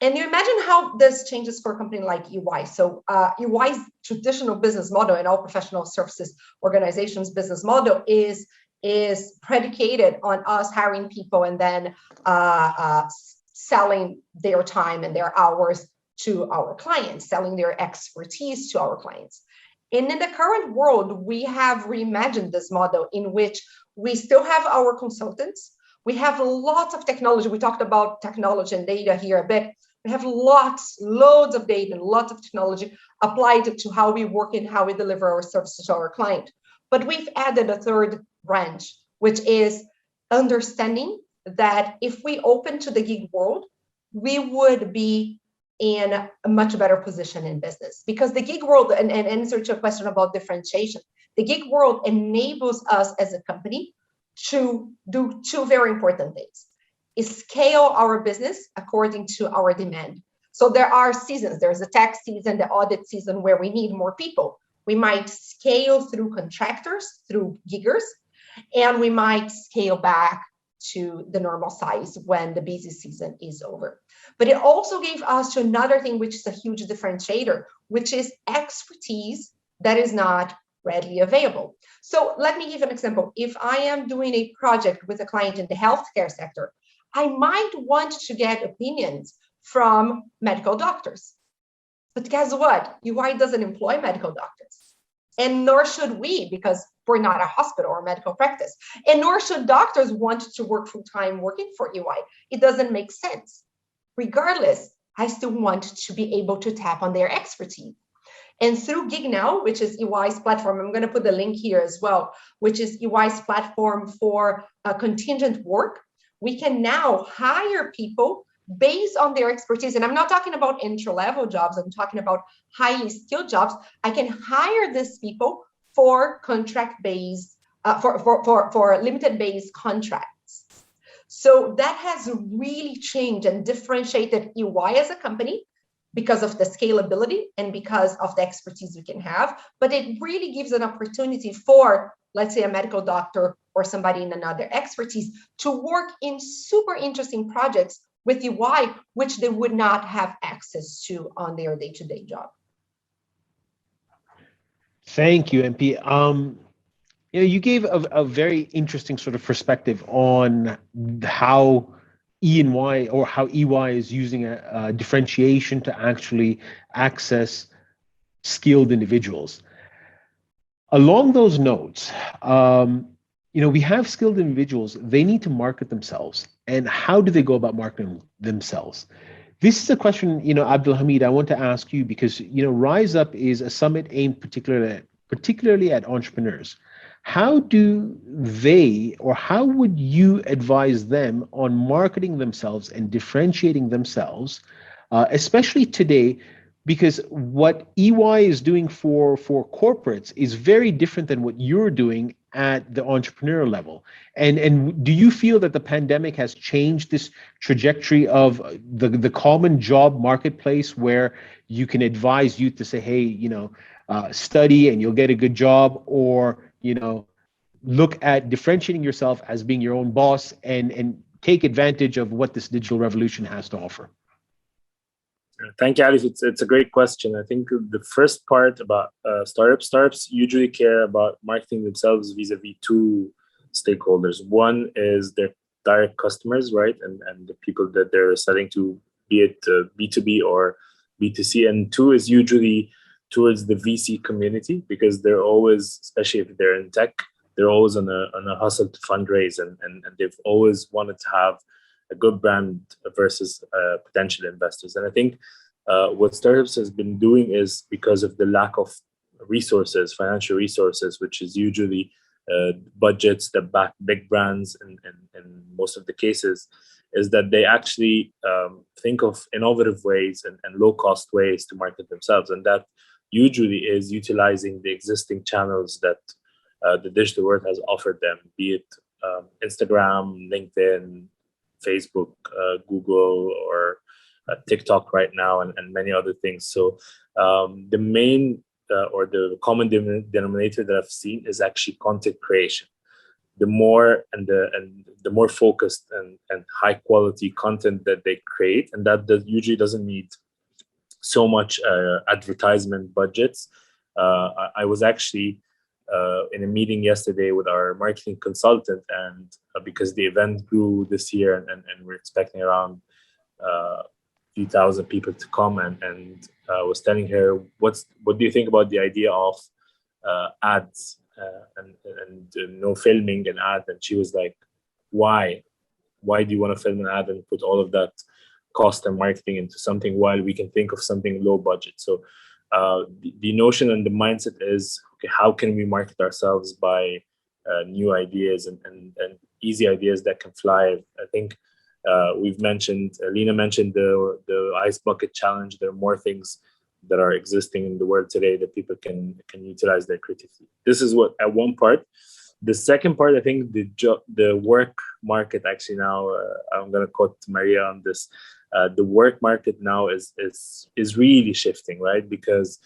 And you imagine how this changes for a company like EY. So EY's traditional business model and all professional services organizations' business model is predicated on us hiring people and then selling their time and their hours to our clients, selling their expertise to our clients. And in the current world, we have reimagined this model in which we still have our consultants. We have lots of technology. We talked about technology and data here a bit. We have loads of data and lots of technology applied to how we work and how we deliver our services to our client. But we've added a third branch, which is understanding that if we open to the gig world, we would be in a much better position in business, because the gig world, and answer to a question about differentiation, the gig world enables us as a company to do two very important things: is scale our business according to our demand. So there are seasons. There's a tax season, the audit season, where we need more people. We might scale through contractors, through giggers, and we might scale back to the normal size when the busy season is over. But it also gave us to another thing, which is a huge differentiator, which is expertise that is not readily available. So let me give an example. If I am doing a project with a client in the healthcare sector, I might want to get opinions from medical doctors. But guess what? UI doesn't employ medical doctors. And nor should we, because we're not a hospital or medical practice. And nor should doctors want to work full-time working for UI. It doesn't make sense. Regardless, I still want to be able to tap on their expertise. And through Gig Now, which is EY's platform, I'm going to put the link here as well, which is EY's platform for contingent work, we can now hire people based on their expertise. And I'm not talking about entry-level jobs. I'm talking about highly skilled jobs. I can hire these people for contract-based, for limited-based contracts. So that has really changed and differentiated EY as a company because of the scalability and because of the expertise we can have. But it really gives an opportunity for, let's say, a medical doctor or somebody in another expertise to work in super interesting projects with UI, which they would not have access to on their day-to-day job. Thank you, MP. You gave a very interesting sort of perspective on how E&Y or how EY is using a differentiation to actually access skilled individuals. Along those notes, we have skilled individuals. They need to market themselves. And how do they go about marketing themselves? This is a question, Abdul Hamid, I want to ask you, because, Rise Up is a summit aimed particularly particularly at entrepreneurs, how do they, or how would you advise them on marketing themselves and differentiating themselves, especially today? Because what EY is doing for corporates is very different than what you're doing at the entrepreneur level. And do you feel that the pandemic has changed this trajectory of the common job marketplace, where you can advise youth to say, hey, study and you'll get a good job, or look at differentiating yourself as being your own boss and take advantage of what this digital revolution has to offer? Thank you, Ali. It's a great question. I think the first part about startups usually care about marketing themselves vis-a-vis two stakeholders. One is their direct customers, right? And the people that they're selling to, be it B2B or B2C. And two is usually towards the VC community, because they're always, especially if they're in tech, they're always on a hustle to fundraise, and they've always wanted to have a good brand versus potential investors. And I think what startups has been doing is, because of the lack of resources, financial resources, which is usually budgets that back big brands in most of the cases, is that they actually think of innovative ways and low-cost ways to market themselves. And that usually is utilizing the existing channels that the digital world has offered them, be it Instagram, LinkedIn, Facebook, Google, or TikTok right now, and many other things. So the main or the common denominator that I've seen is actually content creation. The more and the more focused and high quality content that they create, and that usually doesn't need so much advertisement budgets. I was actually in a meeting yesterday with our marketing consultant, and because the event grew this year, and we're expecting around a few thousand people to come, and I was telling her, what do you think about the idea of ads and no filming an ad? And she was like, why do you want to film an ad and put all of that cost and marketing into something while we can think of something low budget? So the notion and the mindset is, okay, how can we market ourselves by new ideas and easy ideas that can fly? I think we've mentioned, Lena mentioned the ice bucket challenge. There are more things that are existing in the world today that people can utilize their creativity. This is what at one part. The second part, I think the work market actually now, I'm going to quote Maria on this. The work market now is really shifting, right? Because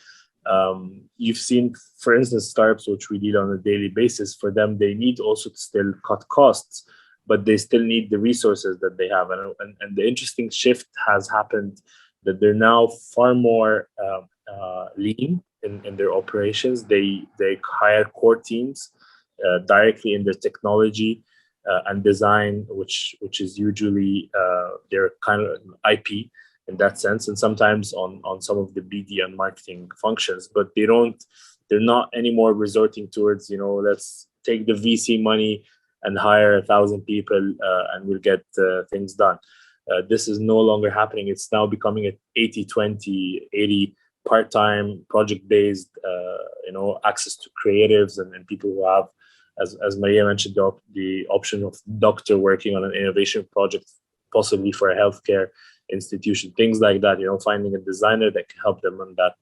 you've seen, for instance, startups, which we deal on a daily basis, for them, they need also to still cut costs, but they still need the resources that they have. And the interesting shift has happened that they're now far more lean in their operations. They hire core teams directly in their technology and design, which is usually their kind of IP in that sense, and sometimes on some of the BD and marketing functions. But they're not anymore resorting towards, let's take the VC money and hire 1,000 people and we'll get things done. This is no longer happening. It's now becoming an 80-20, 80 part-time, project-based, access to creatives and people who have, as Maria mentioned, the option of doctor working on an innovation project, possibly for a healthcare institution, things like that, finding a designer that can help them in that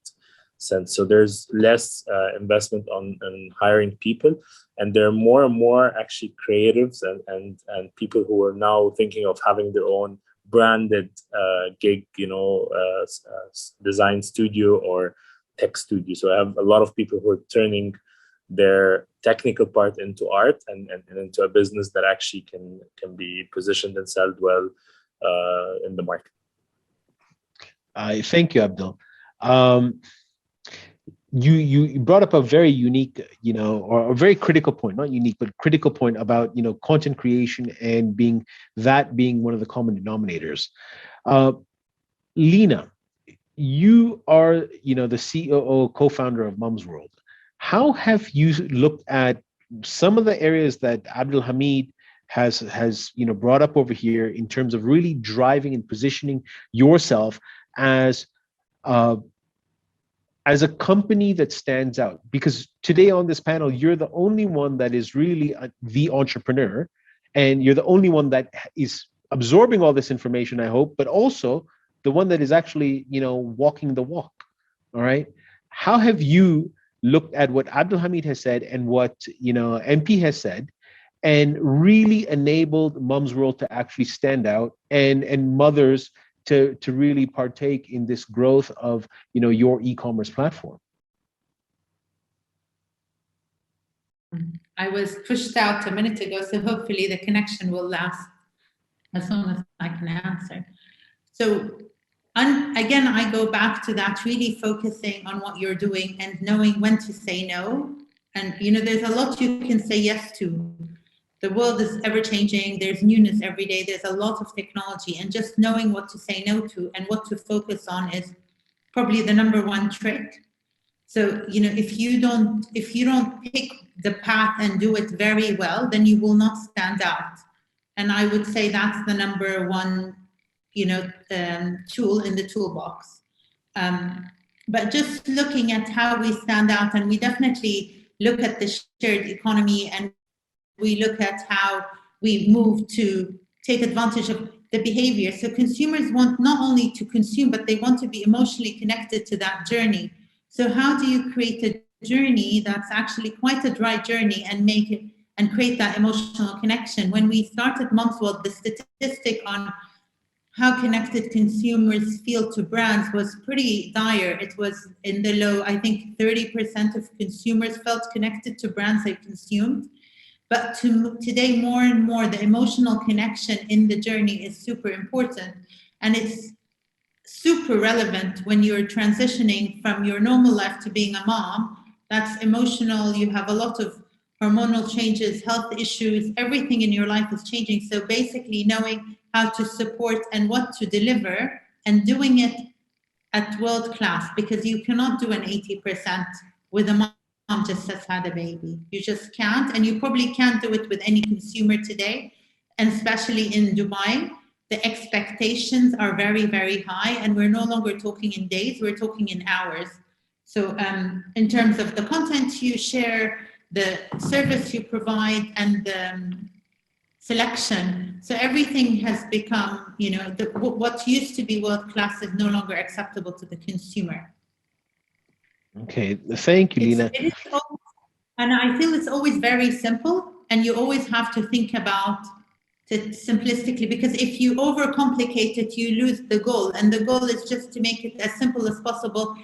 sense. So there's less investment on hiring people, and there are more and more actually creatives and people who are now thinking of having their own branded gig, design studio or tech studio. So I have a lot of people who are turning their technical part into art and into a business that actually can be positioned and sold well in the market. Thank you, Abdul. You brought up a very unique, or a very critical point, not unique, but critical point about, content creation and being one of the common denominators. Lena, you are, the COO, co-founder of Mums World. How have you looked at some of the areas that Abdul Hamid has brought up over here in terms of really driving and positioning yourself as as a company that stands out, because today on this panel, you're the only one that is really the entrepreneur, and you're the only one that is absorbing all this information, I hope, but also the one that is actually, walking the walk. All right. How have you looked at what Abdul Hamid has said and what, MP has said, and really enabled Mum's World to actually stand out, and mothers to really partake in this growth of, your e-commerce platform? I was pushed out a minute ago, so hopefully the connection will last as long as I can answer. So again, I go back to that, really focusing on what you're doing and knowing when to say no. And, there's a lot you can say yes to. The world is ever changing. There's newness every day. There's a lot of technology, and just knowing what to say no to and what to focus on is probably the number one trick. So, if you don't pick the path and do it very well, then you will not stand out. And I would say that's the number one, tool in the toolbox. But just looking at how we stand out, and we definitely look at the shared economy, and we look at how we move to take advantage of the behavior. So consumers want not only to consume, but they want to be emotionally connected to that journey. So how do you create a journey that's actually quite a dry journey and make it and create that emotional connection? When we started Mum's World, the statistic on how connected consumers feel to brands was pretty dire. It was in the low, I think 30% of consumers felt connected to brands they consumed. But today, more and more, the emotional connection in the journey is super important. And it's super relevant when you're transitioning from your normal life to being a mom. That's emotional. You have a lot of hormonal changes, health issues, everything in your life is changing. So basically knowing how to support and what to deliver, and doing it at world class, because you cannot do an 80% with a mom just has had a baby. You just can't, and you probably can't do it with any consumer today, and especially in Dubai. The expectations are very, very high, and we're no longer talking in days, we're talking in hours. So in terms of the content you share, the service you provide, and the selection, so everything has become, what used to be world-class is no longer acceptable to the consumer. Okay, thank you, Lina. And I feel it's always very simple, and you always have to think about it simplistically, because if you overcomplicate it, you lose the goal. And the goal is just to make it as simple as possible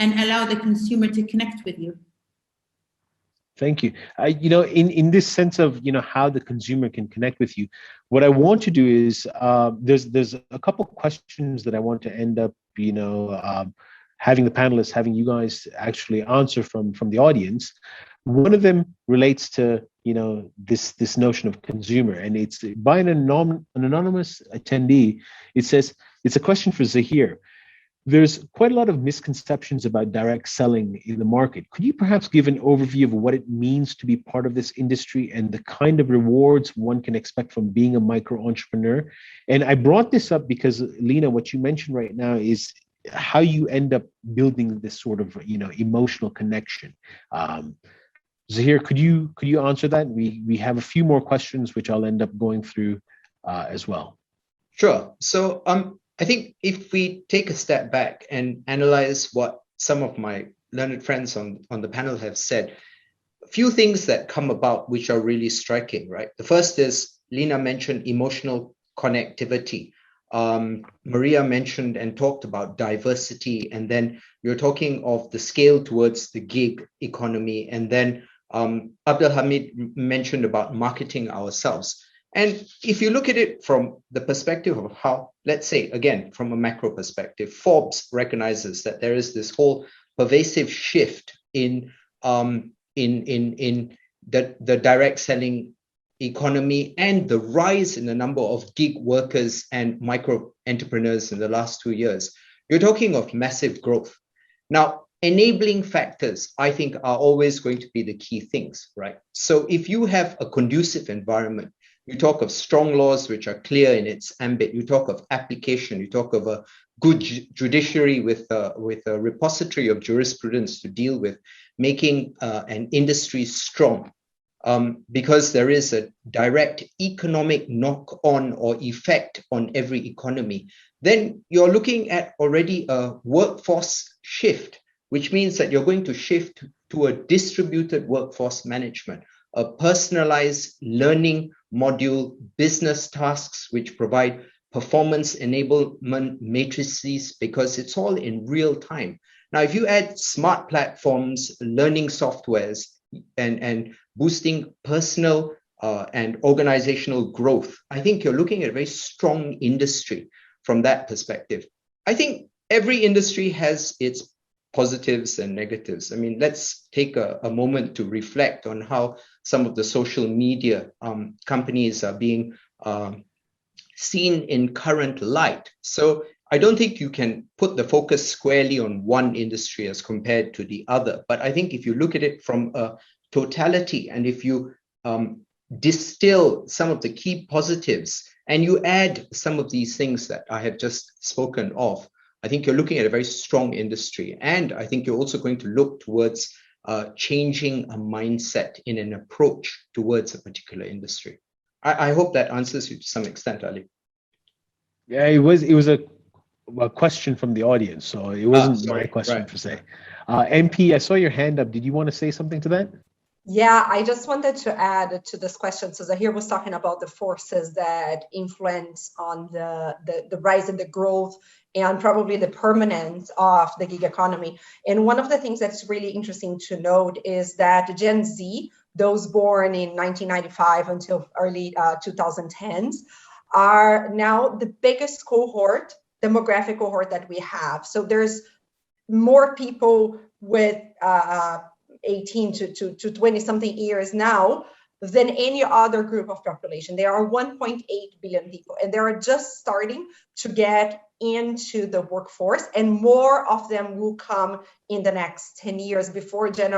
and allow the consumer to connect with you. Thank you. In this sense of, how the consumer can connect with you, what I want to do is there's a couple questions that I want to end up, having the panelists, having you guys actually answer from the audience. One of them relates to, this notion of consumer, and it's by an anonymous attendee. It says, it's a question for Zahir. There's quite a lot of misconceptions about direct selling in the market. Could you perhaps give an overview of what it means to be part of this industry and the kind of rewards one can expect from being a micro entrepreneur? And I brought this up because, Lina, what you mentioned right now is how you end up building this sort of, emotional connection. Zahir, could you answer that? We have a few more questions which I'll end up going through as well. Sure. So I think if we take a step back and analyze what some of my learned friends on the panel have said, a few things that come about which are really striking, right? The first is, Lina mentioned emotional connectivity. Maria mentioned and talked about diversity, and then you're talking of the scale towards the gig economy, and then Abdul Hamid mentioned about marketing ourselves. And if you look at it from the perspective of how, let's say, again, from a macro perspective, Forbes recognizes that there is this whole pervasive shift in the direct selling economy and the rise in the number of gig workers and micro entrepreneurs in the last 2 years. You're talking of massive growth. Now, enabling factors, I think, are always going to be the key things, right? So if you have a conducive environment You talk of strong laws which are clear in its ambit. You talk of application. You talk of a good judiciary with a repository of jurisprudence to deal with making an industry strong. Because there is a direct economic knock-on or effect on every economy, then you're looking at already a workforce shift, which means that you're going to shift to a distributed workforce management, a personalized learning module, business tasks, which provide performance enablement matrices, because it's all in real time. Now, if you add smart platforms, learning softwares, and boosting personal and organizational growth, I think you're looking at a very strong industry from that perspective. I think every industry has its positives and negatives. I mean, let's take a moment to reflect on how some of the social media companies are being seen in current light. So I don't think you can put the focus squarely on one industry as compared to the other. But I think if you look at it from a totality, and if you distill some of the key positives and you add some of these things that I have just spoken of, I think you're looking at a very strong industry. And I think you're also going to look towards changing a mindset in an approach towards a particular industry. I hope that answers you to some extent, Ali. Yeah, it was a question from the audience, so it wasn't my question right. per se. MP, I saw your hand up. Did you want to say something to that? Yeah, I just wanted to add to this question. So Zahir was talking about the forces that influence on the rise and the growth and probably the permanence of the gig economy. And one of the things that's really interesting to note is that Gen Z, those born in 1995 until early 2010s, are now the biggest cohort, demographic cohort that we have. So there's more people with 18 to 20 something years now than any other group of population. There are 1.8 billion people, and they are just starting to get into the workforce, and more of them will come in the next 10 years before Gen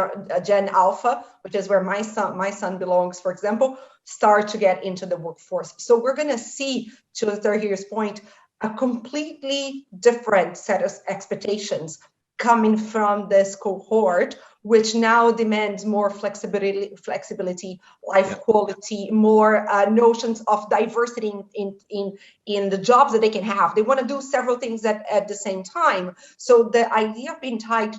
Alpha, which is where my son belongs, for example, start to get into the workforce. So we're going to see, to Zahir's point, a completely different set of expectations coming from this cohort, which now demands more flexibility, life quality, more notions of diversity in the jobs that they can have. They want to do several things at the same time. So the idea of being tied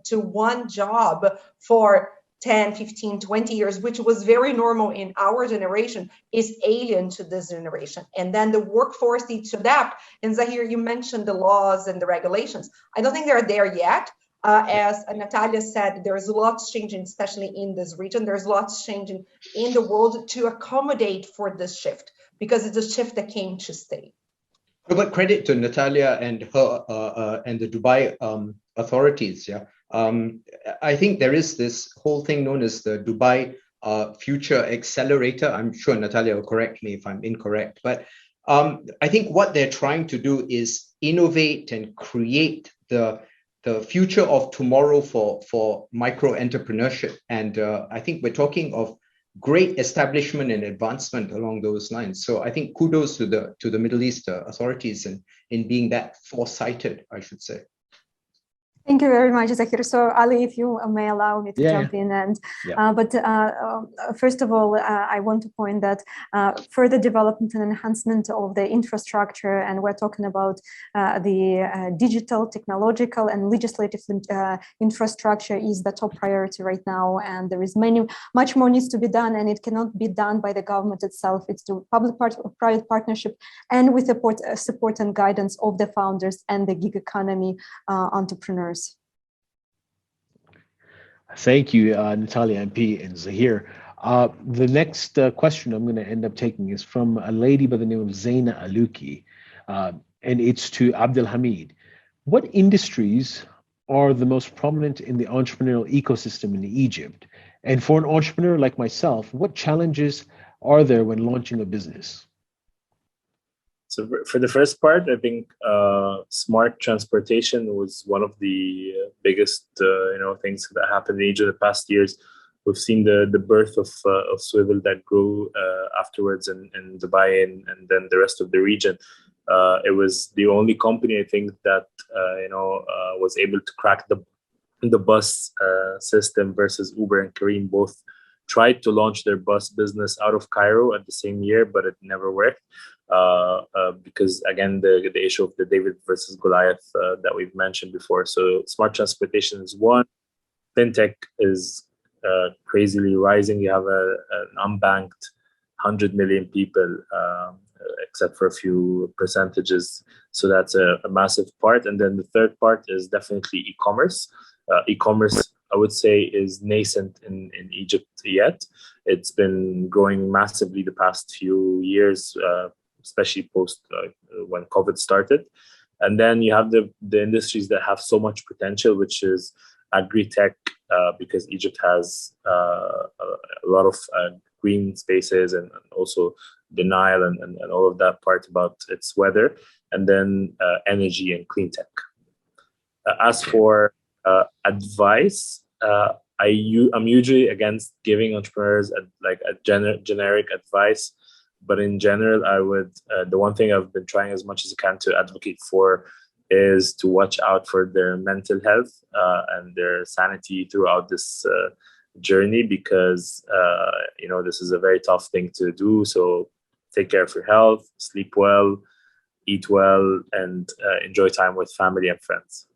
to one job for 10, 15, 20 years, which was very normal in our generation, is alien to this generation. And then the workforce needs to adapt. And Zahir, you mentioned the laws and the regulations. I don't think they're there yet. As Natalia said, there's lots changing, especially in this region. There's lots changing in the world to accommodate for this shift, because it's a shift that came to stay. But credit to Natalia and her and the Dubai authorities. Yeah. I think there is this whole thing known as the Dubai Future Accelerator. I'm sure Natalia will correct me if I'm incorrect, but I think what they're trying to do is innovate and create the future of tomorrow for micro entrepreneurship. And I think we're talking of great establishment and advancement along those lines. So I think kudos to the Middle East authorities in being that foresighted, I should say. Thank you very much, Zahir. So, Ali, if you may allow me to jump in, and but first of all, I want to point that further development and enhancement of the infrastructure, and we're talking about the digital, technological, and legislative infrastructure is the top priority right now, and there is much more needs to be done, and it cannot be done by the government itself. It's the public-private partnership, and with the support and guidance of the founders and the gig economy entrepreneurs. Thank you, Natalia, MP, and Zahir. The next question I'm going to end up taking is from a lady by the name of Zaina Aluki, and it's to Abdul Hamid. What industries are the most prominent in the entrepreneurial ecosystem in Egypt? And for an entrepreneur like myself, what challenges are there when launching a business? So for the first part, I think smart transportation was one of the biggest things that happened in Egypt the past years. We've seen the birth of Swivel that grew afterwards in Dubai and then the rest of the region. It was the only company, I think, that was able to crack the bus system versus Uber and Careem. Both tried to launch their bus business out of Cairo at the same year, but it never worked because, again, the issue of the David versus Goliath that we've mentioned before. So smart transportation is one. Fintech is crazily rising. You have an unbanked 100 million people, except for a few percentages. So that's a massive part. And then the third part is definitely e-commerce. E-commerce, I would say, is nascent in Egypt yet. It's been growing massively the past few years, especially post when COVID started. And then you have the industries that have so much potential, which is agri-tech, because Egypt has a lot of green spaces and also the Nile and all of that part about its weather, and then energy and clean tech. As for advice, I'm usually against giving entrepreneurs a generic advice, but in general, I would. The one thing I've been trying as much as I can to advocate for is to watch out for their mental health and their sanity throughout this journey, because this is a very tough thing to do. So take care of your health, sleep well, eat well, and enjoy time with family and friends.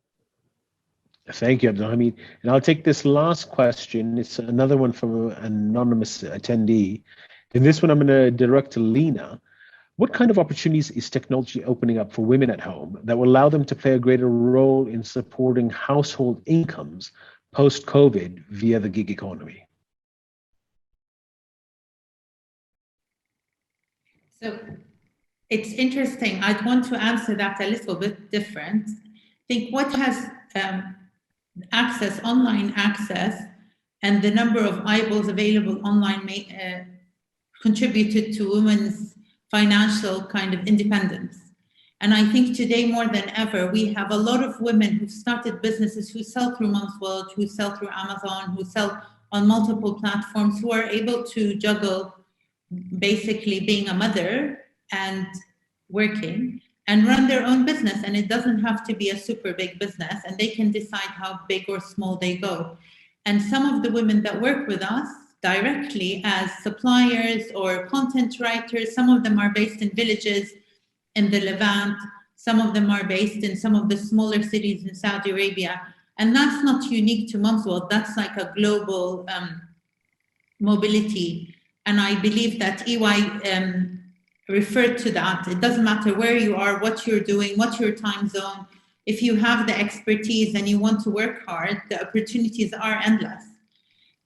Thank you, Abdulhamid. And I'll take this last question. It's another one from an anonymous attendee. And this one I'm going to direct to Lena. What kind of opportunities is technology opening up for women at home that will allow them to play a greater role in supporting household incomes post-COVID via the gig economy? So it's interesting. I'd want to answer that a little bit different. I think what has online access, and the number of eyeballs available online contributed to women's financial kind of independence. And I think today more than ever, we have a lot of women who've started businesses, who sell through Mom's World, who sell through Amazon, who sell on multiple platforms, who are able to juggle basically being a mother and working and run their own business. And it doesn't have to be a super big business, and they can decide how big or small they go. And some of the women that work with us directly as suppliers or content writers, some of them are based in villages in the Levant, some of them are based in some of the smaller cities in Saudi Arabia. And that's not unique to Mom's World, that's like a global mobility. And I believe that EY referred to that. It doesn't matter where you are, what you're doing, what's your time zone. If you have the expertise and you want to work hard, the opportunities are endless.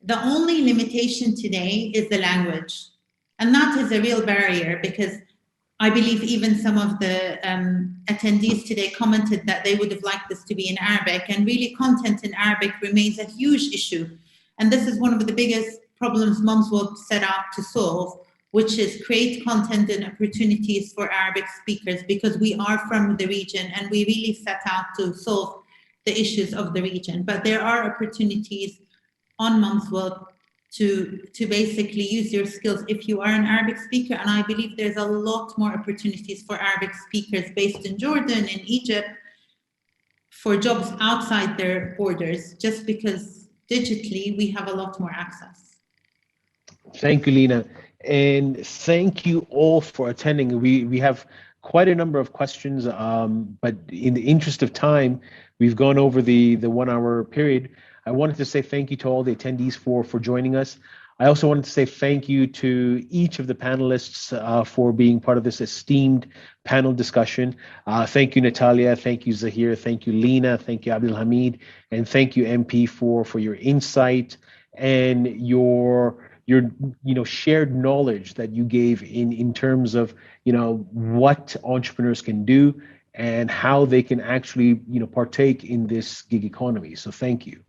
The only limitation today is the language. And that is a real barrier, because I believe even some of the attendees today commented that they would have liked this to be in Arabic, and really content in Arabic remains a huge issue. And this is one of the biggest problems Mom's World set out to solve, which is create content and opportunities for Arabic speakers, because we are from the region and we really set out to solve the issues of the region. But there are opportunities on Mom's World to basically use your skills if you are an Arabic speaker. And I believe there's a lot more opportunities for Arabic speakers based in Jordan, in Egypt, for jobs outside their borders, just because digitally we have a lot more access. Thank you, Lena. And thank you all for attending. We have quite a number of questions, but in the interest of time, we've gone over the 1 hour period. I wanted to say thank you to all the attendees for joining us. I also wanted to say thank you to each of the panelists for being part of this esteemed panel discussion. Thank you, Natalia. Thank you, Zahir. Thank you, Lena. Thank you, Abdulhamid. And thank you, MP, for your insight and your shared knowledge that you gave in terms of what entrepreneurs can do and how they can actually partake in this gig economy. So thank you.